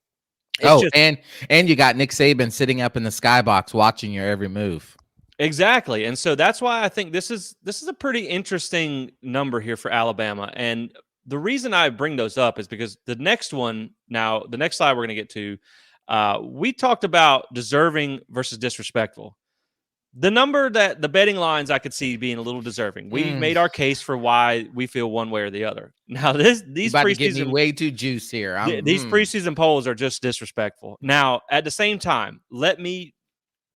And you got Nick Saban sitting up in the skybox watching your every move. Exactly. And so that's why I think this is a pretty interesting number here for Alabama. And the reason I bring those up is because the next slide we're going to get to, we talked about deserving versus disrespectful. The number that the betting lines I could see being a little deserving. We Mm. made our case for why we feel one way or the other. Now, You these about to get me preseason way too juiced here. these preseason polls are just disrespectful. Now, at the same time, let me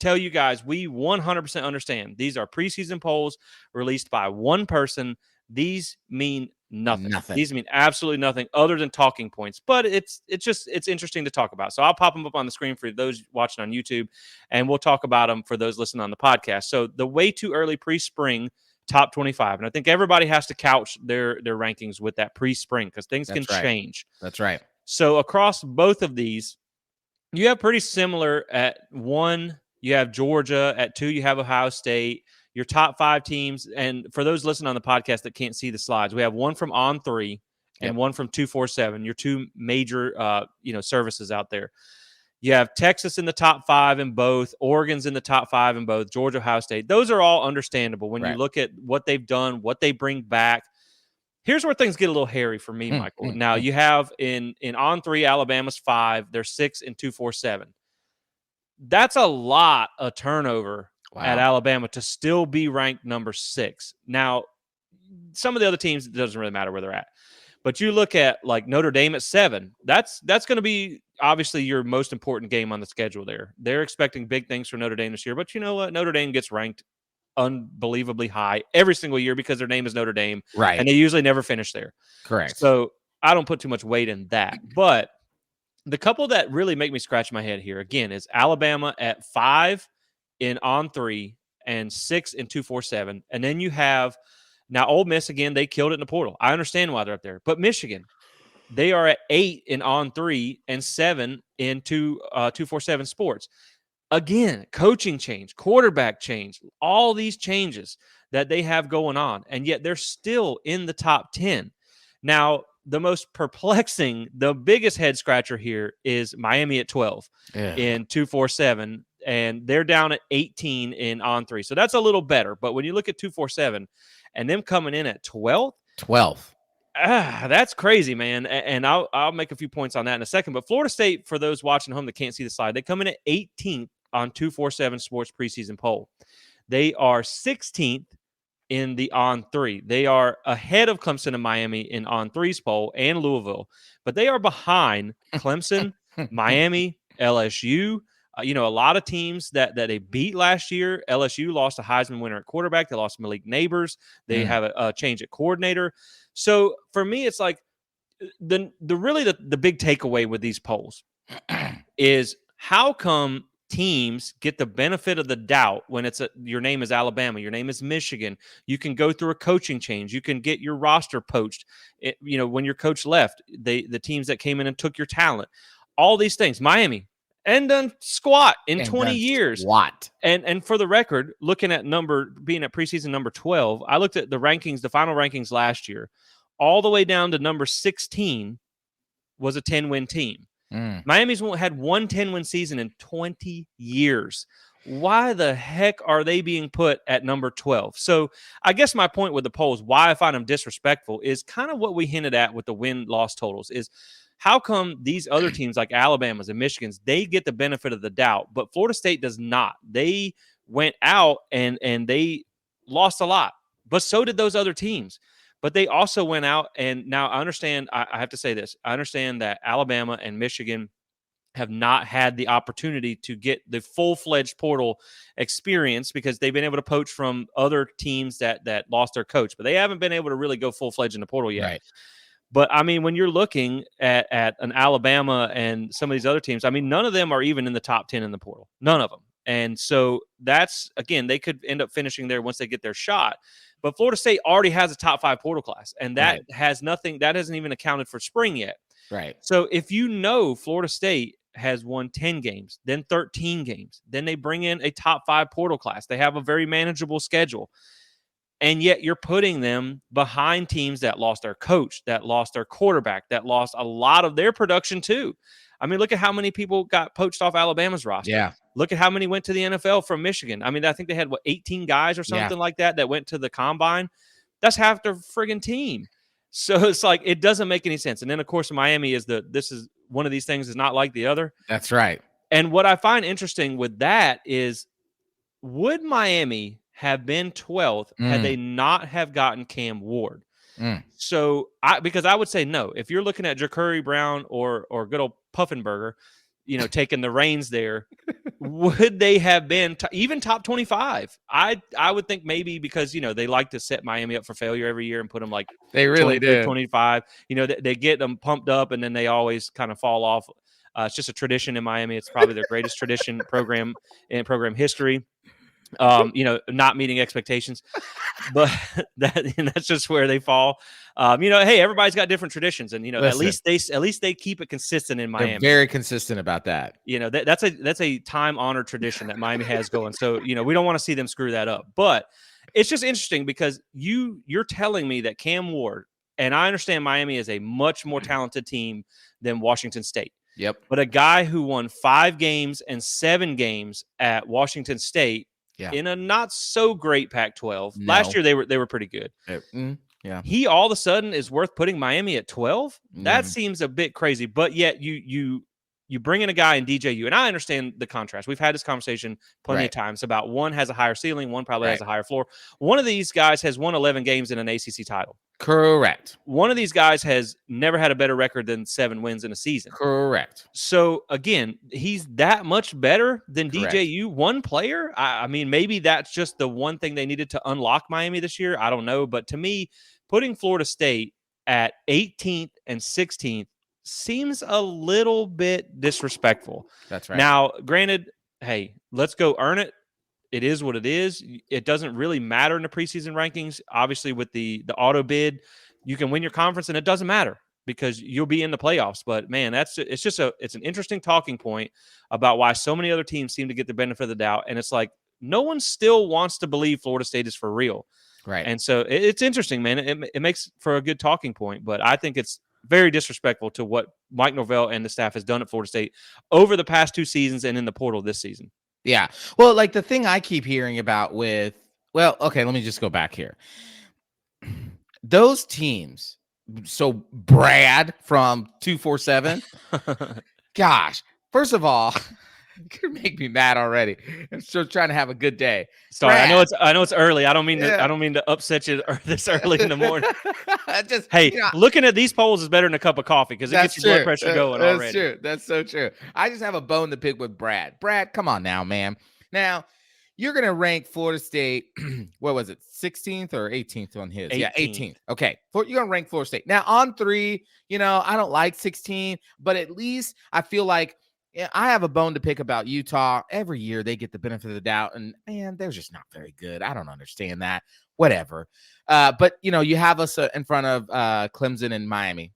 tell you guys, we 100% understand these are preseason polls released by one person. These mean nothing. Nothing. These mean absolutely nothing other than talking points. But it's interesting to talk about. So I'll pop them up on the screen for those watching on YouTube, and we'll talk about them for those listening on the podcast. So the way too early pre-spring top 25, and I think everybody has to couch their rankings with that pre-spring because things can change. That's right. So across both of these, you have pretty similar. At 1, you have Georgia. At 2, you have Ohio State. Your top 5 teams. And for those listening on the podcast that can't see the slides, we have one from On3 and one from 247, your 2 major services out there. You have Texas in the top 5 in both. Oregon's in the top 5 in both. Georgia, Ohio State. Those are all understandable when you look at what they've done, what they bring back. Here's where things get a little hairy for me, Michael. Now, you have in On3, Alabama's 5. They're 6 and 247. That's a lot of turnover at Alabama to still be ranked number 6. Now, some of the other teams, it doesn't really matter where they're at. But you look at like Notre Dame at 7. That's going to be obviously your most important game on the schedule there. They're expecting big things from Notre Dame this year. But you know what? Notre Dame gets ranked unbelievably high every single year because their name is Notre Dame. Right. And they usually never finish there. Correct. So I don't put too much weight in that. But the couple that really make me scratch my head here, again, is Alabama at 5 in On3 and 6 in 247. And then you have now Ole Miss, again, they killed it in the portal. I understand why they're up there. But Michigan, they are at 8 in On3 and 7 in 247 sports. Again, coaching change, quarterback change, all these changes that they have going on. And yet they're still in the top 10. Now, the most perplexing, the biggest head scratcher here is Miami at 12 in 247. And they're down at 18 in On3. So that's a little better. But when you look at 247 and them coming in at 12th, that's crazy, man. And I'll make a few points on that in a second. But Florida State, for those watching home that can't see the slide, they come in at 18th on 247 Sports preseason poll. They are 16th in the On3. They are ahead of Clemson and Miami in On3's poll and Louisville, but they are behind Clemson, Miami, LSU. A lot of teams that they beat last year. LSU lost a Heisman winner at quarterback. They lost Malik Neighbors. They have a change at coordinator. So for me, it's like the big takeaway with these polls is how come teams get the benefit of the doubt when your name is Alabama, your name is Michigan. You can go through a coaching change. You can get your roster poached. When your coach left, the teams that came in and took your talent, all these things. Miami and done squat in 20 years. And for the record, looking at being at preseason number 12, I looked at the rankings, the final rankings last year, all the way down to number 16 was a 10-win team. Miami's had one 10-win season in 20 years. Why the heck are they being put at number 12? So I guess my point with the polls, why I find them disrespectful, is kind of what we hinted at with the win-loss totals, is how come these other teams like Alabama's and Michigan's, they get the benefit of the doubt, but Florida State does not. They went out and they lost a lot, but so did those other teams. But they also went out, and now I understand, I have to say this, I understand that Alabama and Michigan have not had the opportunity to get the full-fledged portal experience because they've been able to poach from other teams that lost their coach, but they haven't been able to really go full-fledged in the portal yet. Right. But, I mean, when you're looking at an Alabama and some of these other teams, I mean, none of them are even in the top 10 in the portal. None of them. And so that's, again, they could end up finishing there once they get their shot. But Florida State already has a top 5 portal class, and that has nothing – that hasn't even accounted for spring yet. Right. So if Florida State has won 10 games, then 13 games, then they bring in a top 5 portal class. They have a very manageable schedule. And yet you're putting them behind teams that lost their coach, that lost their quarterback, that lost a lot of their production too. I mean, look at how many people got poached off Alabama's roster. Yeah. Look at how many went to the NFL from Michigan. I mean, I think they had, 18 guys or something like that went to the combine. That's half their friggin' team. So it's like it doesn't make any sense. And then of course Miami is this is one of these things is not like the other. That's right. And what I find interesting with that is, would Miami have been 12th had Mm, they not have gotten Cam Ward? mm. So because I would say no. If you're looking at Jacurri Brown or good old Puffenberger, taking the reins there, would they have been even top 25? I would think maybe because they like to set Miami up for failure every year and put them like They really 25, did. 25. They get them pumped up and then they always kind of fall off. It's just a tradition in Miami. It's probably their greatest tradition program in program history. Not meeting expectations, but that's just where they fall. Hey, everybody's got different traditions, and at Listen, least they keep it consistent in they're Miami. very consistent about that. That's a time honored tradition that Miami has going. So we don't want to see them screw that up. But it's just interesting because you're telling me that Cam Ward, and I understand Miami is a much more talented team than Washington State. Yep. But a guy who won 5 games and 7 games at Washington State in a not so great Pac-12. No. Last year they were pretty good. Yeah. He all of a sudden is worth putting Miami at 12? That seems a bit crazy. But yet you bring in a guy in DJU, and I understand the contrast. We've had this conversation plenty of times about one has a higher ceiling, one probably has a higher floor. One of these guys has won 11 games in an ACC title. Correct. One of these guys has never had a better record than 7 wins in a season. Correct. So again, he's that much better than DJU. One player. I mean, maybe that's just the one thing they needed to unlock Miami this year. I don't know. But to me, putting Florida State at 18th and 16th seems a little bit disrespectful. That's right. Now, granted, hey, let's go earn it. It is what it is. It doesn't really matter in the preseason rankings. Obviously, with the auto bid, you can win your conference, and it doesn't matter because you'll be in the playoffs. But man, it's an interesting talking point about why so many other teams seem to get the benefit of the doubt, and it's like no one still wants to believe Florida State is for real. Right. And so it's interesting, man. It makes for a good talking point, but I think it's very disrespectful to what Mike Norvell and the staff has done at Florida State over the past 2 seasons and in the portal this season. Yeah. Well, like the thing I keep hearing about let me just go back here. Those teams, so Brad from 247, gosh, first of all, you make me mad already. I'm still trying to have a good day. Sorry, Brad. I know it's early. I don't mean to upset you this early in the morning. Looking at these polls is better than a cup of coffee because it gets your blood pressure going that's already. True. That's so true. I just have a bone to pick with Brad. Brad, come on now, man. Now, you're going to rank Florida State, what was it, 16th or 18th on his? 18th. Yeah, 18th. Okay, you're going to rank Florida State. Now, on 3, I don't like 16, but at least I feel like I have a bone to pick about Utah. Every year they get the benefit of the doubt, and man, they're just not very good. I don't understand that. Whatever. But you have us in front of Clemson and Miami.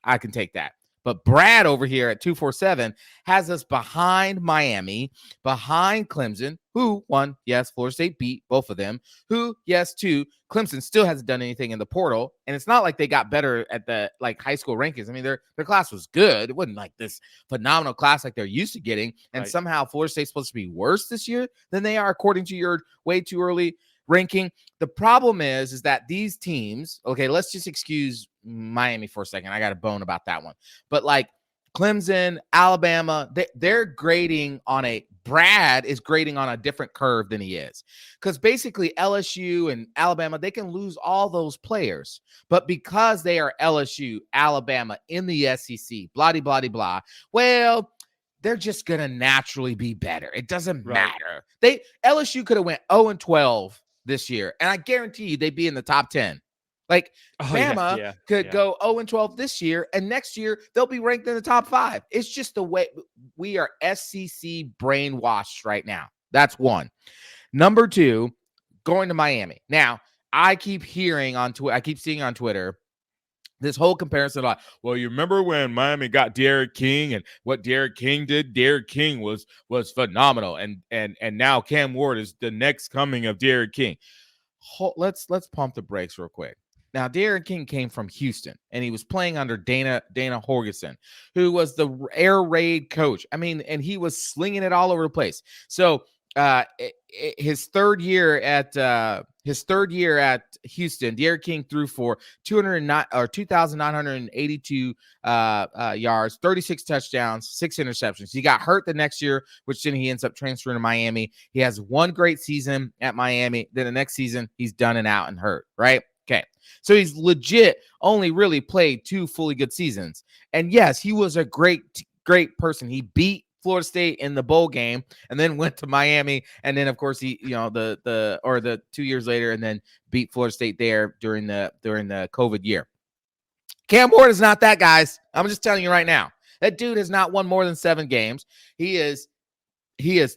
I can take that. But Brad over here at 247 has us behind Miami, behind Clemson, who won, yes, Florida State beat both of them, who, yes, two, Clemson still hasn't done anything in the portal. And it's not like they got better at the high school rankings. I mean, their class was good. It wasn't like this phenomenal class like they're used to getting. And somehow Florida State's supposed to be worse this year than they are, according to your way too early ranking. The problem is that these teams, okay, let's just excuse Miami for a second. I got a bone about that one. But like Clemson, Alabama, they're grading on Brad is grading on a different curve than he is. Because basically LSU and Alabama, they can lose all those players. But because they are LSU, Alabama in the SEC, blah, blah, blah, blah, well, they're just going to naturally be better. It doesn't matter. LSU could have went 0-12 this year, and I guarantee you they'd be in the top 10. Like Bama could go 0-12 this year, and next year they'll be ranked in the top 5. It's just the way we are SEC brainwashed right now. That's one. Number 2, going to Miami. Now, I keep hearing on Twitter, I keep seeing on Twitter this whole comparison like, well, you remember when Miami got Derek King and what Derek King did? Derek King was phenomenal. And now Cam Ward is the next coming of Derek King. Let's pump the brakes real quick. Now, Derek King came from Houston, and he was playing under Dana Holgerson, who was the air raid coach. I mean, and he was slinging it all over the place. So his third year at Houston, Derek King threw for 209 or 2,982 yards, 36 touchdowns, 6 interceptions. He got hurt the next year, which then he ends up transferring to Miami. He has one great season at Miami. Then the next season, he's done and out and hurt, right? Okay. So he's legit only really played 2 fully good seasons. And yes, he was a great person. He beat Florida State in the bowl game and then went to Miami. And then of course he, the 2 years later, and then beat Florida State there during the COVID year. Cam Ward is not that, guys. I'm just telling you right now. That dude has not won more than 7 games. He is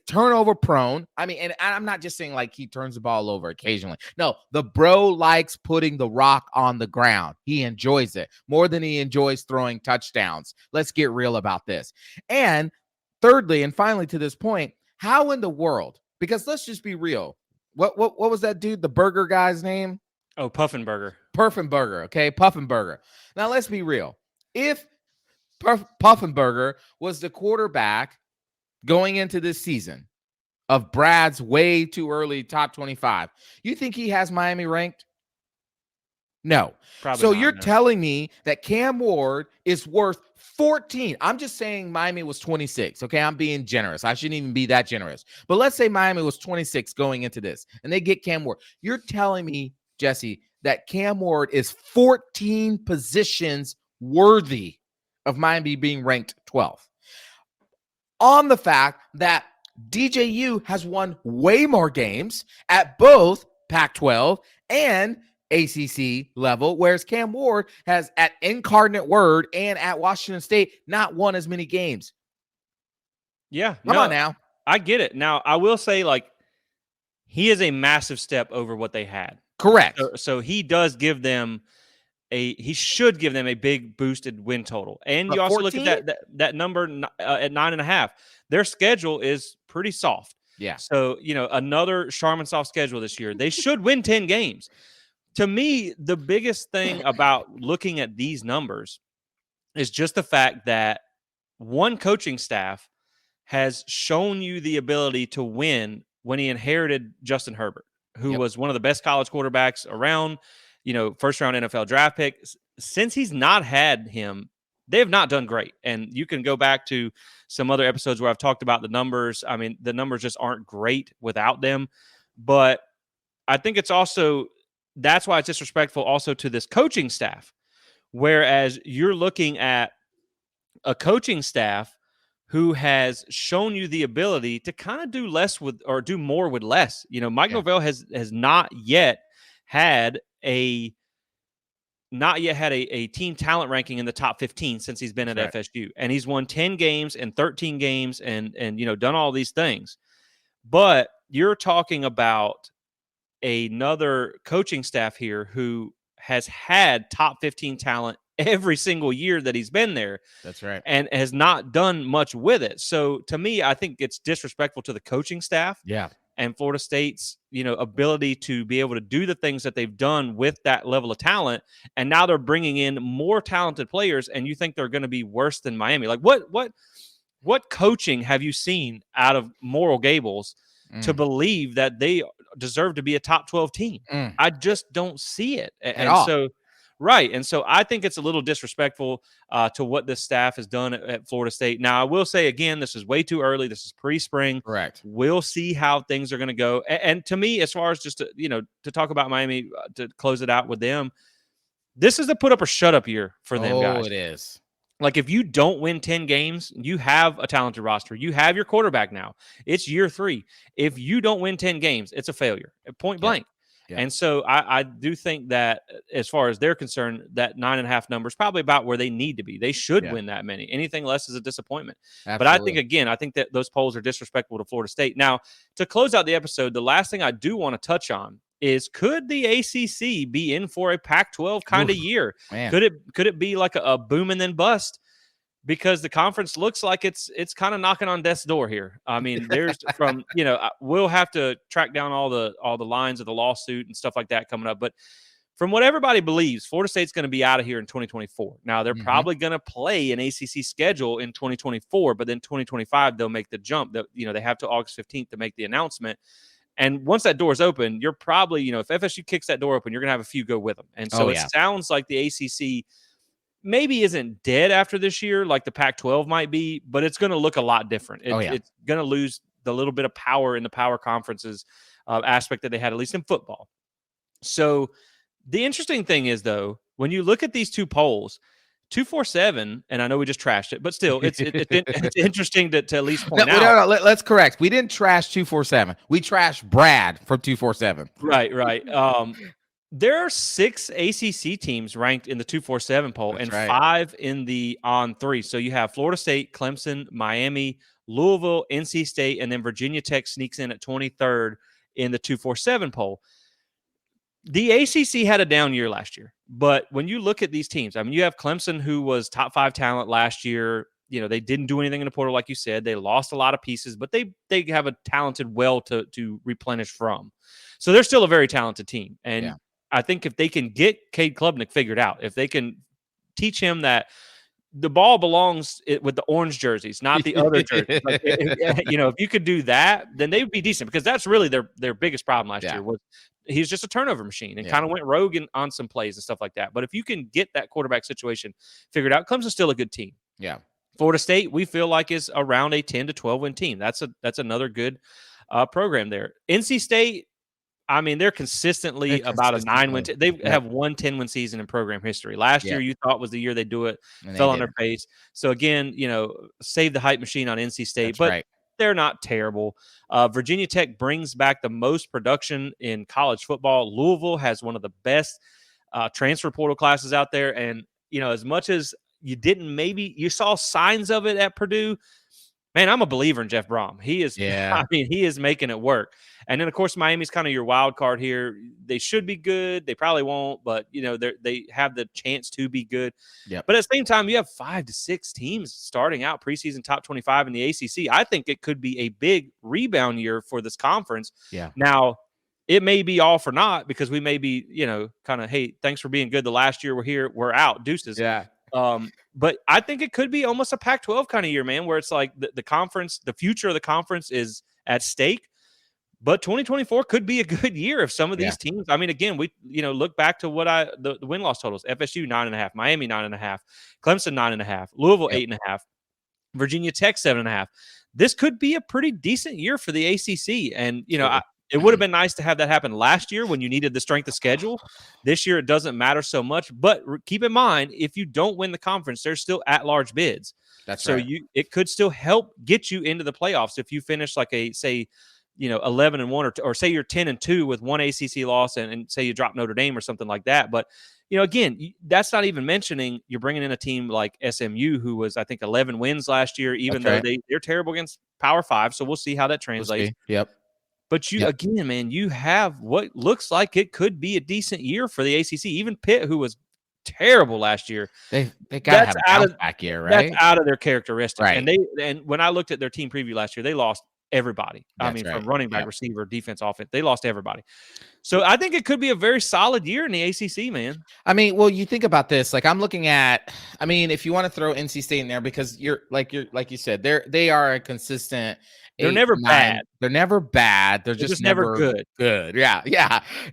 turnover prone. I mean, and I'm not just saying like he turns the ball over occasionally. No, the bro likes putting the rock on the ground. He enjoys it more than he enjoys throwing touchdowns. Let's get real about this. And thirdly, and finally to this point, how in the world, because let's just be real. What was that dude, the burger guy's name? Oh, Puffenberger. Okay, Puffenberger. Now let's be real. If Puffenberger was the quarterback going into this season of Brad's way too early top 25, you think he has Miami ranked? No. Probably so not, you're no. telling me that Cam Ward is worth 14. I'm just saying Miami was 26. Okay, I'm being generous. I shouldn't even be that generous. But let's say Miami was 26 going into this, and they get Cam Ward. You're telling me, Jesse, that Cam Ward is 14 positions worthy of Miami being ranked 12th. On the fact that DJU has won way more games at both Pac-12 and ACC level, whereas Cam Ward has at Incarnate Word and at Washington State not won as many games. Yeah. Come on now. I get it. Now, I will say, like, he is a massive step over what they had. Correct. So he does give them he should give them a big boosted win total. And you also 14? Look at that number at 9.5. Their schedule is pretty soft. Yeah. So, another Charmin soft schedule this year. They should win 10 games. To me, the biggest thing about looking at these numbers is just the fact that one coaching staff has shown you the ability to win when he inherited Justin Herbert, who was one of the best college quarterbacks around, first round NFL draft pick. Since he's not had him, they have not done great. And you can go back to some other episodes where I've talked about the numbers. I mean, the numbers just aren't great without them. But I think it's also, that's why it's disrespectful also to this coaching staff. Whereas you're looking at a coaching staff who has shown you the ability to kind of do less with, or do more with less. Mike Norvell has not yet had a team talent ranking in the top 15 since he's been at FSU. And he's won 10 games and 13 games and done all these things. But you're talking about another coaching staff here who has had top 15 talent every single year that he's been there. That's right. And has not done much with it. So to me, I think it's disrespectful to the coaching staff. Yeah. And Florida State's, ability to be able to do the things that they've done with that level of talent. And now they're bringing in more talented players, and you think they're going to be worse than Miami. Like what coaching have you seen out of Moral Gables to believe that they deserve to be a top 12 team? I just don't see it. And so, right. And so I think it's a little disrespectful to what this staff has done at Florida State. Now, I will say again, this is way too early. This is pre-spring. Correct. We'll see how things are going to go. And to me, as far as just to talk about Miami, to close it out with them, this is a put up or shut up year for them, guys. Oh, it is. Like, if you don't win 10 games, you have a talented roster. You have your quarterback now. It's year 3. If you don't win 10 games, it's a failure, point blank. Yeah. And so I do think that as far as they're concerned, that 9.5 number is probably about where they need to be. They should win that many. Anything less is a disappointment. Absolutely. But I think that those polls are disrespectful to Florida State. Now, to close out the episode, the last thing I do want to touch on is, could the ACC be in for a Pac-12 kind of year? Man. Could it be like a boom and then bust? Because the conference looks like it's kind of knocking on death's door here. I mean, there's from, we'll have to track down all the lines of the lawsuit and stuff like that coming up. But from what everybody believes, Florida State's going to be out of here in 2024. Now, they're Mhm. probably going to play an ACC schedule in 2024, but then 2025, they'll make the jump. They have to August 15th to make the announcement. And once that door is open, you're probably, if FSU kicks that door open, you're going to have a few go with them. And Oh, so it yeah. sounds like the ACC maybe isn't dead after this year, like the Pac-12 might be, but it's going to look a lot different. Oh, yeah. It's going to lose the little bit of power in the power conferences aspect that they had, at least in football. So the interesting thing is, though, when you look at these two polls, 247, and I know we just trashed it, but still, it's interesting to at least point out. No, let's correct. We didn't trash 247. We trashed Brad from 247. Right. There are 6 ACC teams ranked in the 247 poll. That's And right. 5 in the On3. So you have Florida State, Clemson, Miami, Louisville, NC State, and then Virginia Tech sneaks in at 23rd in the 247 poll. The ACC had a down year last year, but when you look at these teams, I mean, you have Clemson, who was top 5 talent last year. They didn't do anything in the portal, like you said. They lost a lot of pieces, but they have a talented well to replenish from. So they're still a very talented team. And Yeah. I think if they can get Cade Klubnik figured out, if they can teach him that the ball belongs with the orange jerseys, not the other jerseys. Like, if you could do that, then they would be decent, because that's really their biggest problem last year was he's just a turnover machine and kind of went rogue on some plays and stuff like that. But if you can get that quarterback situation figured out, Clemson's still a good team. Yeah. Florida State, we feel like, is around a 10 to 12 win team. That's another good program there. NC State, I mean, they're consistently about a 9-win. They have one 10-win season in program history. Last year, you thought was the year they do it, and fell on their face. So again, save the hype machine on NC State, but they're not terrible. Virginia Tech brings back the most production in college football. Louisville has one of the best transfer portal classes out there, and as much as you saw signs of it at Purdue. Man, I'm a believer in Jeff Brom. He is, I mean, he is making it work. And then, of course, Miami's kind of your wild card here. They should be good. They probably won't, but, they have the chance to be good. Yep. But at the same time, you have 5 to 6 teams starting out preseason top 25 in the ACC. I think it could be a big rebound year for this conference. Yeah. Now, it may be all for naught, because we may be, kind of, hey, thanks for being good the last year. We're here. We're out. Deuces. Yeah. But I think it could be almost a Pac-12 kind of year, man, where it's like the conference, the future of the conference is at stake. But 2024 could be a good year if some of these teams. I mean, again, we look back to what the win-loss totals: FSU 9.5, Miami 9.5, Clemson 9.5, Louisville 8.5, Virginia Tech 7.5. This could be a pretty decent year for the ACC, and it would have been nice to have that happen last year when you needed the strength of schedule. This year, it doesn't matter so much. But keep in mind, if you don't win the conference, there's still at-large bids. So it could still help get you into the playoffs if you finish like 11-1, or say you're 10-2 with one ACC loss, and say you drop Notre Dame or something like that. But again, that's not even mentioning you're bringing in a team like SMU, who was, I think, 11 wins last year, even though they're terrible against Power 5. So we'll see how that translates. Yep. But again, man, you have what looks like it could be a decent year for the ACC. Even Pitt, who was terrible last year, they got to have a bounce back year, right? That's out of their characteristics. Right. And when I looked at their team preview last year, they lost everybody. From running back, receiver, defense, offense, they lost everybody. So I think it could be a very solid year in the ACC, man. I mean, well, you think about this. Like, I'm looking at. I mean, if you want to throw NC State in there, because you're like you said, they are a consistent. They're never bad. They're never bad. They're just never good. Good. Yeah.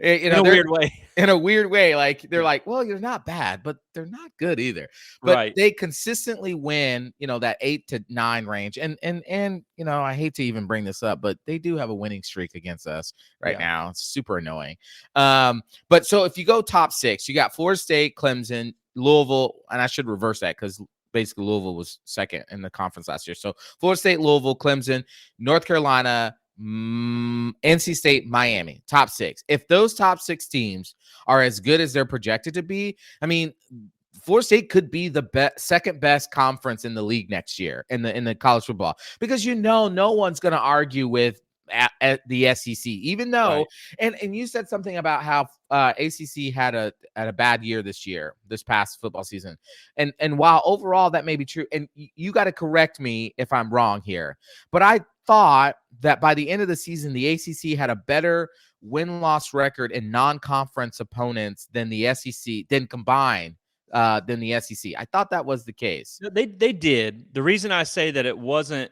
In a weird way. In a weird way, like they're like, well, you're not bad, but they're not good either. But they consistently win, that 8 to 9 range. And I hate to even bring this up, but they do have a winning streak against us right now. It's super annoying. But so if you go top 6, you got Florida State, Clemson, Louisville, and I should reverse that because basically Louisville was second in the conference last year. So Florida State, Louisville, Clemson, North Carolina, NC State, Miami, top 6. If those top 6 teams are as good as they're projected to be, I mean, Florida State could be the second best conference in the league next year in the college football, because no one's going to argue with at the SEC, even Right. though, and you said something about how ACC had a bad year this past football season, and while overall that may be true, and you got to correct me if I'm wrong here, but I thought that by the end of the season, the ACC had a better win-loss record in non-conference opponents than the SEC, than the SEC. I thought that was the case. No, they did. The reason I say that it wasn't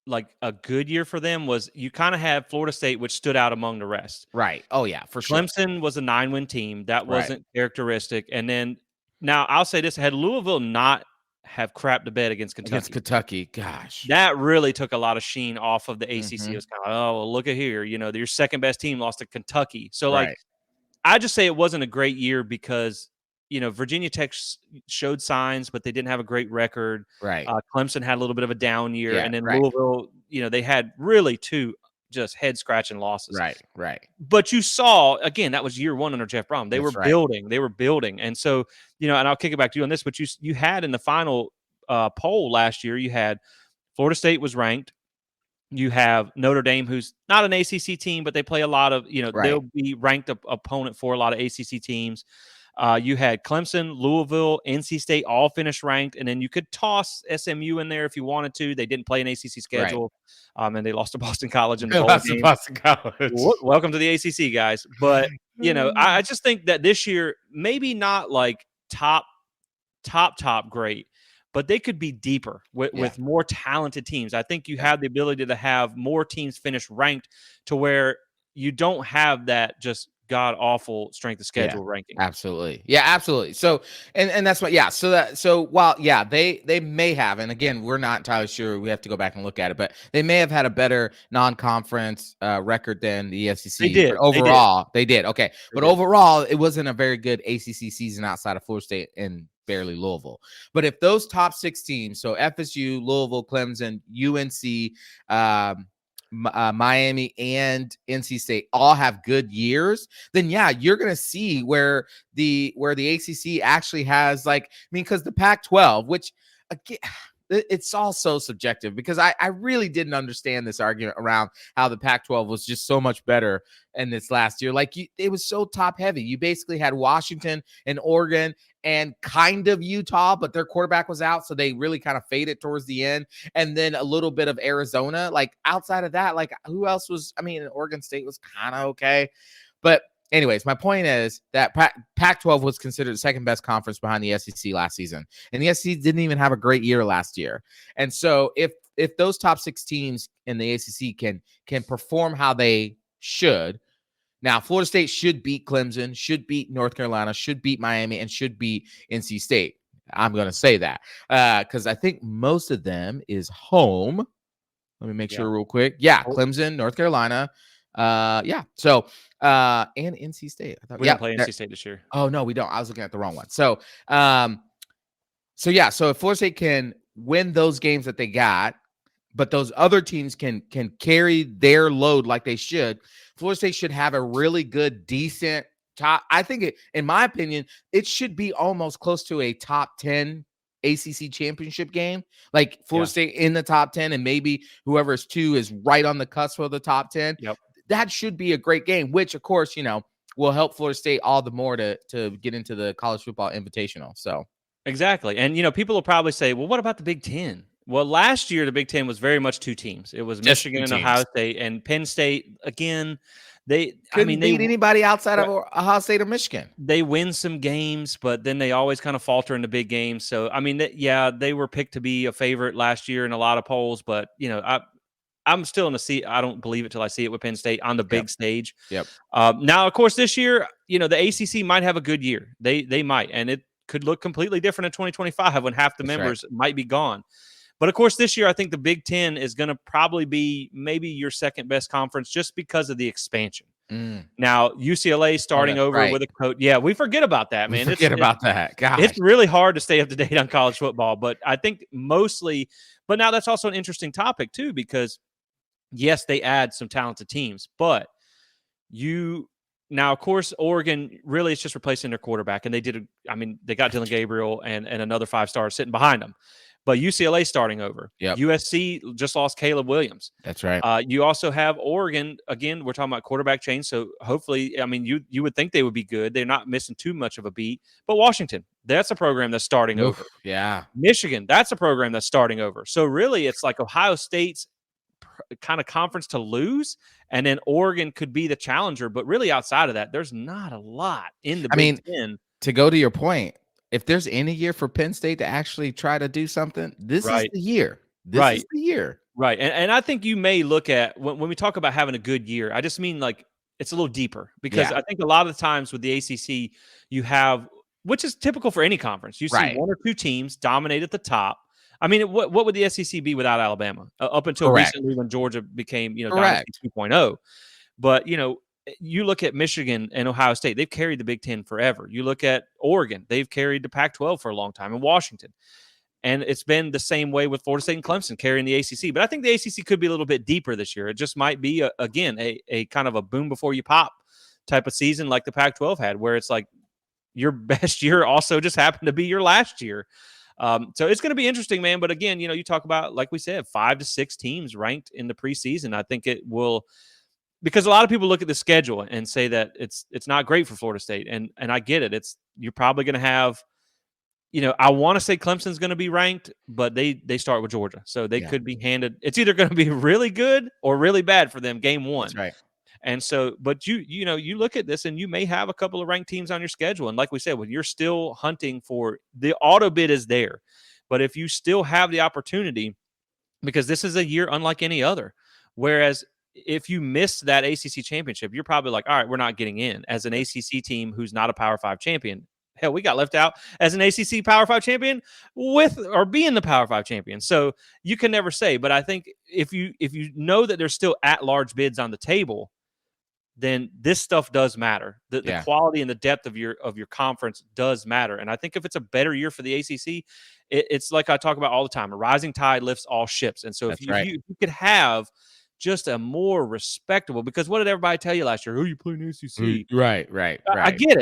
like a good year for them was you kind of had Florida State, which stood out among the rest. Right. Oh yeah, for sure. Clemson was a 9-win team. That Right. wasn't characteristic. And then now I'll say this: had Louisville not have crapped the bed against Against Kentucky, Kentucky, gosh. that really took a lot of sheen off of the ACC. It Hmm. was kind of, oh, well, look at here, your second best team lost to Kentucky. So like Right. I just say it wasn't a great year because Virginia Tech showed signs, but they didn't have a great record. Right. Clemson had a little bit of a down year, Yeah. and then Right. Louisville, they had really two just head scratching losses. Right. Right. But you saw again that was year one under Jeff Brom. They were That's right. building, and so and I'll kick it back to you on this. But you had in the final poll last year, you had Florida State was ranked. You have Notre Dame, who's not an ACC team, but they play a lot of, Right. they'll be ranked opponent for a lot of ACC teams. You had Clemson, Louisville, NC State all finished ranked, and then you could toss SMU in there if you wanted to. They didn't play an ACC Right. schedule, and they lost to Boston College in the bowl That's the game. Boston College. Welcome to the ACC, guys. But I just think that this year maybe not like top great, but they could be deeper with more talented teams. I think you have the ability to have more teams finish ranked to where you don't have that just god awful strength of schedule ranking. Absolutely. Yeah, absolutely. So and that's what while they may have, and again, we're not entirely sure, we have to go back and look at it, but they may have had a better non-conference record than the SEC. They did. But overall, they did. Okay. But overall, it wasn't a very good ACC season outside of Florida State and barely Louisville. But if those top 6 teams, so FSU, Louisville, Clemson, UNC, Miami and NC State all have good years, then you're gonna see where the ACC actually has because the Pac-12, which again, it's all so subjective, because I really didn't understand this argument around how the Pac-12 was just so much better in this last year. It was so top heavy. You basically had Washington and Oregon and kind of Utah, but their quarterback was out, so they really kind of faded towards the end. And then a little bit of Arizona. Outside of that, who else was? I mean, Oregon State was kind of okay, but anyways, my point is that Pac-12 was considered the second best conference behind the SEC last season, and the SEC didn't even have a great year last year. And so if those top 6 teams in the ACC can perform how they should. Now, Florida State should beat Clemson, should beat North Carolina, should beat Miami, and should beat NC State. I'm going to say that because I think most of them is home. Let me make sure real quick. Yeah, Clemson, North Carolina. So, and NC State. I thought We didn't play NC State this year. Oh, no, we don't. I was looking at the wrong one. So if Florida State can win those games that they got, but those other teams can carry their load like they should, Florida State should have a really good, decent top. I think in my opinion, it should be almost close to a top 10 ACC championship game. Florida State in the top 10, and maybe whoever is 2 is right on the cusp of the top 10. Yep. That should be a great game, which of course, will help Florida State all the more to get into the college football invitational. So exactly. And people will probably say, well, what about the Big Ten? Well, last year, the Big Ten was very much 2 teams. It was just Michigan and Ohio State, and Penn State. Again, they couldn't beat anybody outside of Ohio State or Michigan. They win some games, but then they always kind of falter in the big games. So, I mean, they were picked to be a favorite last year in a lot of polls, but, I'm still in the seat. I don't believe it till I see it with Penn State on the big stage. Yep. Now, of course, this year, the ACC might have a good year. They might, and it could look completely different in 2025 when half the members might be gone. But of course, this year, I think the Big Ten is going to probably be maybe your second best conference just because of the expansion. Now, UCLA starting over with a coach. Yeah, we forget about that, man. Forget about that. Gosh. It's really hard to stay up to date on college football. But I think mostly, but now that's also an interesting topic too, because yes, they add some talented teams, but now, of course, Oregon really is just replacing their quarterback, and they got Dylan Gabriel and another 5-star sitting behind them. but UCLA starting over. Yep. USC just lost Caleb Williams. That's right. You also have Oregon. Again, we're talking about quarterback change. So hopefully, I mean, you would think they would be good. They're not missing too much of a beat. But Washington, that's a program that's starting Oof, over. yeah. Michigan, that's a program that's starting over. So really, it's like Ohio State's kind of conference to lose, and then Oregon could be the challenger. But really, outside of that, there's not a lot in the I Big mean, Ten. to go to your point, if there's any year for Penn State to actually try to do something, this is Right. the year. This Right. is the year. Right. And I think you may look at when we talk about having a good year, I just mean like it's a little deeper because Yeah. I think a lot of the times with the ACC, you have, which is typical for any conference, you see Right. one or two teams dominate at the top. I mean, what would the SEC be without Alabama up until Correct. recently when Georgia became, Dynasty Correct. 2.0? But, you look at Michigan and Ohio State, they've carried the Big Ten forever. You look at Oregon, they've carried the Pac-12 for a long time, and Washington. And it's been the same way with Florida State and Clemson carrying the ACC. But I think the ACC could be a little bit deeper this year. It just might be, again, a kind of a boom before you pop type of season like the Pac-12 had, where it's like your best year also just happened to be your last year. So it's going to be interesting, man. But again, you talk about, like we said, 5 to 6 teams ranked in the preseason. I think it will, because a lot of people look at the schedule and say that it's not great for Florida State. And I get it. You're probably going to have, I want to say Clemson's going to be ranked, but they start with Georgia. So they could be handed. It's either going to be really good or really bad for them game one. That's right. And so, but you look at this and you may have a couple of ranked teams on your schedule. And like we said, when you're still hunting for the auto bid is there, but if you still have the opportunity, because this is a year unlike any other, whereas if you miss that ACC championship, you're probably like, all right, we're not getting in as an ACC team who's not a Power 5 champion. Hell, we got left out as an ACC Power 5 champion with or being the Power 5 champion. So you can never say. But I think if you know that there's still at-large bids on the table, then this stuff does matter. The quality and the depth of your conference does matter. And I think if it's a better year for the ACC, it's like I talk about all the time. A rising tide lifts all ships. And so if you could have just a more respectable, because what did everybody tell you last year? Oh, you playing ACC. Right. I get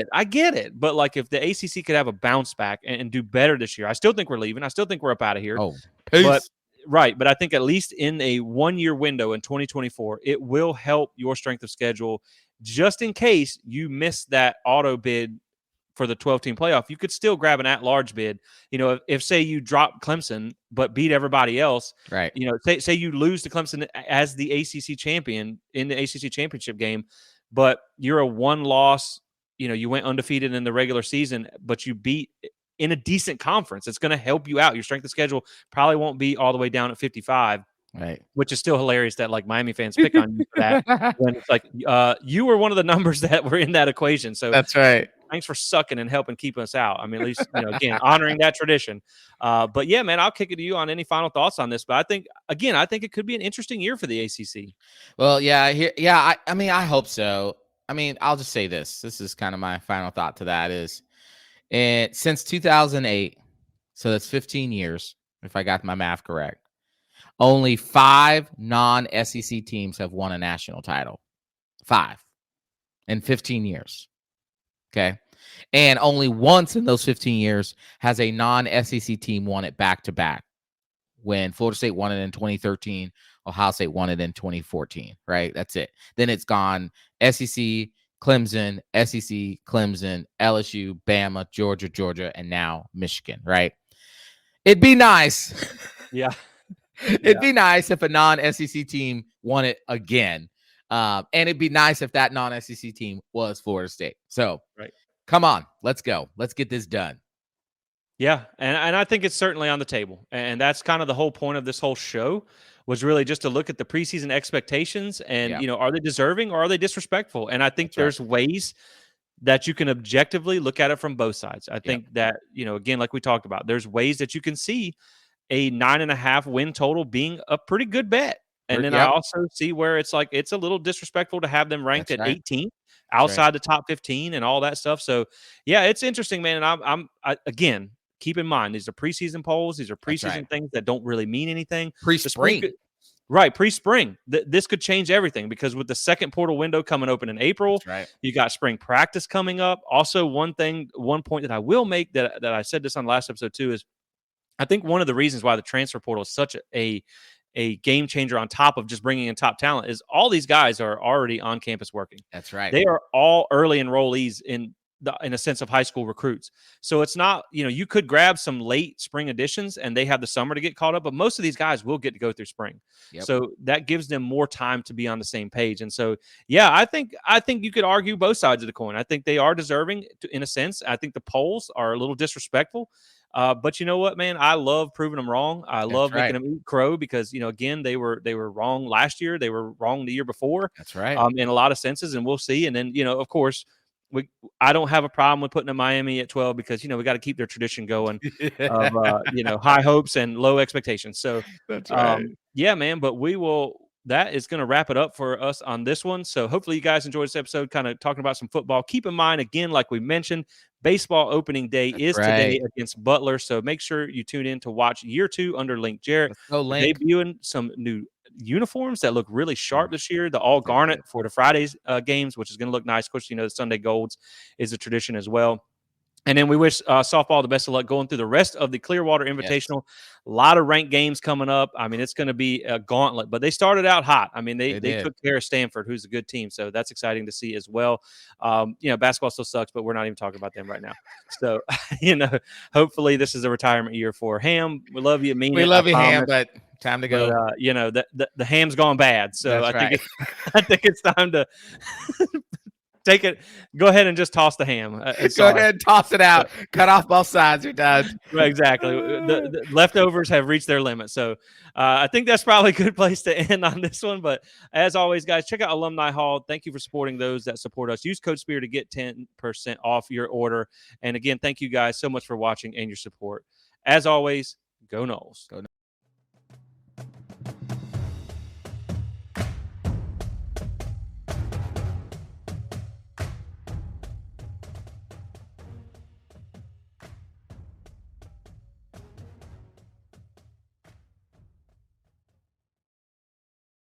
it. But like if the ACC could have a bounce back and do better this year, I still think we're leaving. I still think we're up out of here. Oh, peace. But I think at least in a 1-year window in 2024, it will help your strength of schedule just in case you miss that auto bid for the 12-team playoff. You could still grab an at-large bid. If say you drop Clemson but beat everybody else, right? Say you lose to Clemson as the ACC champion in the ACC championship game, but you're a one-loss. You went undefeated in the regular season, but you beat in a decent conference. It's going to help you out. Your strength of schedule probably won't be all the way down at 55. Right. Which is still hilarious that like Miami fans pick on you for that. When it's like you were one of the numbers that were in that equation. So that's right. Thanks for sucking and helping keep us out. I mean, at least, again, honoring that tradition. But yeah, man, I'll kick it to you on any final thoughts on this. But I think it could be an interesting year for the ACC. Well, I mean, I hope so. I mean, I'll just say this. This is kind of my final thought to that is, since 2008, so that's 15 years, if I got my math correct, only 5 non-SEC teams have won a national title. 5 in 15 years. Okay. And only once in those 15 years has a non-SEC team won it back-to-back. When Florida State won it in 2013, Ohio State won it in 2014, right? That's it. Then it's gone SEC, Clemson, SEC, Clemson, LSU, Bama, Georgia, and now Michigan, right? It'd be nice. Yeah. It'd be nice if a non-SEC team won it again. And it'd be nice if that non-SEC team was Florida State. So, Come on, let's go. Let's get this done. Yeah, and I think it's certainly on the table. And that's kind of the whole point of this whole show was really just to look at the preseason expectations and, are they deserving or are they disrespectful? And I think there's ways that you can objectively look at it from both sides. I think that, again, like we talked about, there's ways that you can see a 9.5 win total being a pretty good bet. And then I also see where it's like it's a little disrespectful to have them ranked at 18th outside the top 15 and all that stuff. So, yeah, it's interesting, man. And I again, keep in mind, these are preseason polls. These are preseason things that don't really mean anything. Pre-spring. Pre-spring. This could change everything because with the second portal window coming open in April, you got spring practice coming up. Also, one point that I will make that I said this on the last episode too is I think one of the reasons why the transfer portal is such a game changer on top of just bringing in top talent is all these guys are already on campus working. That's right. They are all early enrollees in a sense of high school recruits. So it's not, you could grab some late spring additions and they have the summer to get caught up, but most of these guys will get to go through spring. Yep. So that gives them more time to be on the same page. And so, yeah, I think you could argue both sides of the coin. I think they are deserving in a sense. I think the polls are a little disrespectful. But you know what, man? I love proving them wrong. I love That's making right. them eat crow because, again, they were wrong last year. They were wrong the year before, That's right. in a lot of senses, and we'll see. And then, of course, I don't have a problem with putting a Miami at 12 because, we got to keep their tradition going of, high hopes and low expectations. So, That's right. yeah, man, but that is going to wrap it up for us on this one. So hopefully you guys enjoyed this episode, kind of talking about some football. Keep in mind, again, like we mentioned, baseball opening day That's is right. today against Butler. So make sure you tune in to watch year 2 under Link Jarrett. Let's go, We're Link. debuting some new uniforms that look really sharp this year. The all They're good. garnet for the Fridays games, which is going to look nice. Of course, the Sunday golds is a tradition as well. And then we wish softball the best of luck going through the rest of the Clearwater Invitational. Yes. A lot of ranked games coming up. I mean, it's going to be a gauntlet, but they started out hot. I mean, they did. took care of Stanford, who's a good team. So that's exciting to see as well. Basketball still sucks, but we're not even talking about them right now. So, hopefully this is a retirement year for Ham. We love you. We love you, Ham, but time to go. But, the Ham's gone bad. So That's right. I think it's time to take it. Go ahead and just toss the ham. Go ahead, toss it out. Cut off both sides. You're done. Right, exactly. The leftovers have reached their limit. So I think that's probably a good place to end on this one. But as always, guys, check out Alumni Hall. Thank you for supporting those that support us. Use code SPEAR to get 10% off your order. And again, thank you guys so much for watching and your support. As always, go Noles. Go Noles.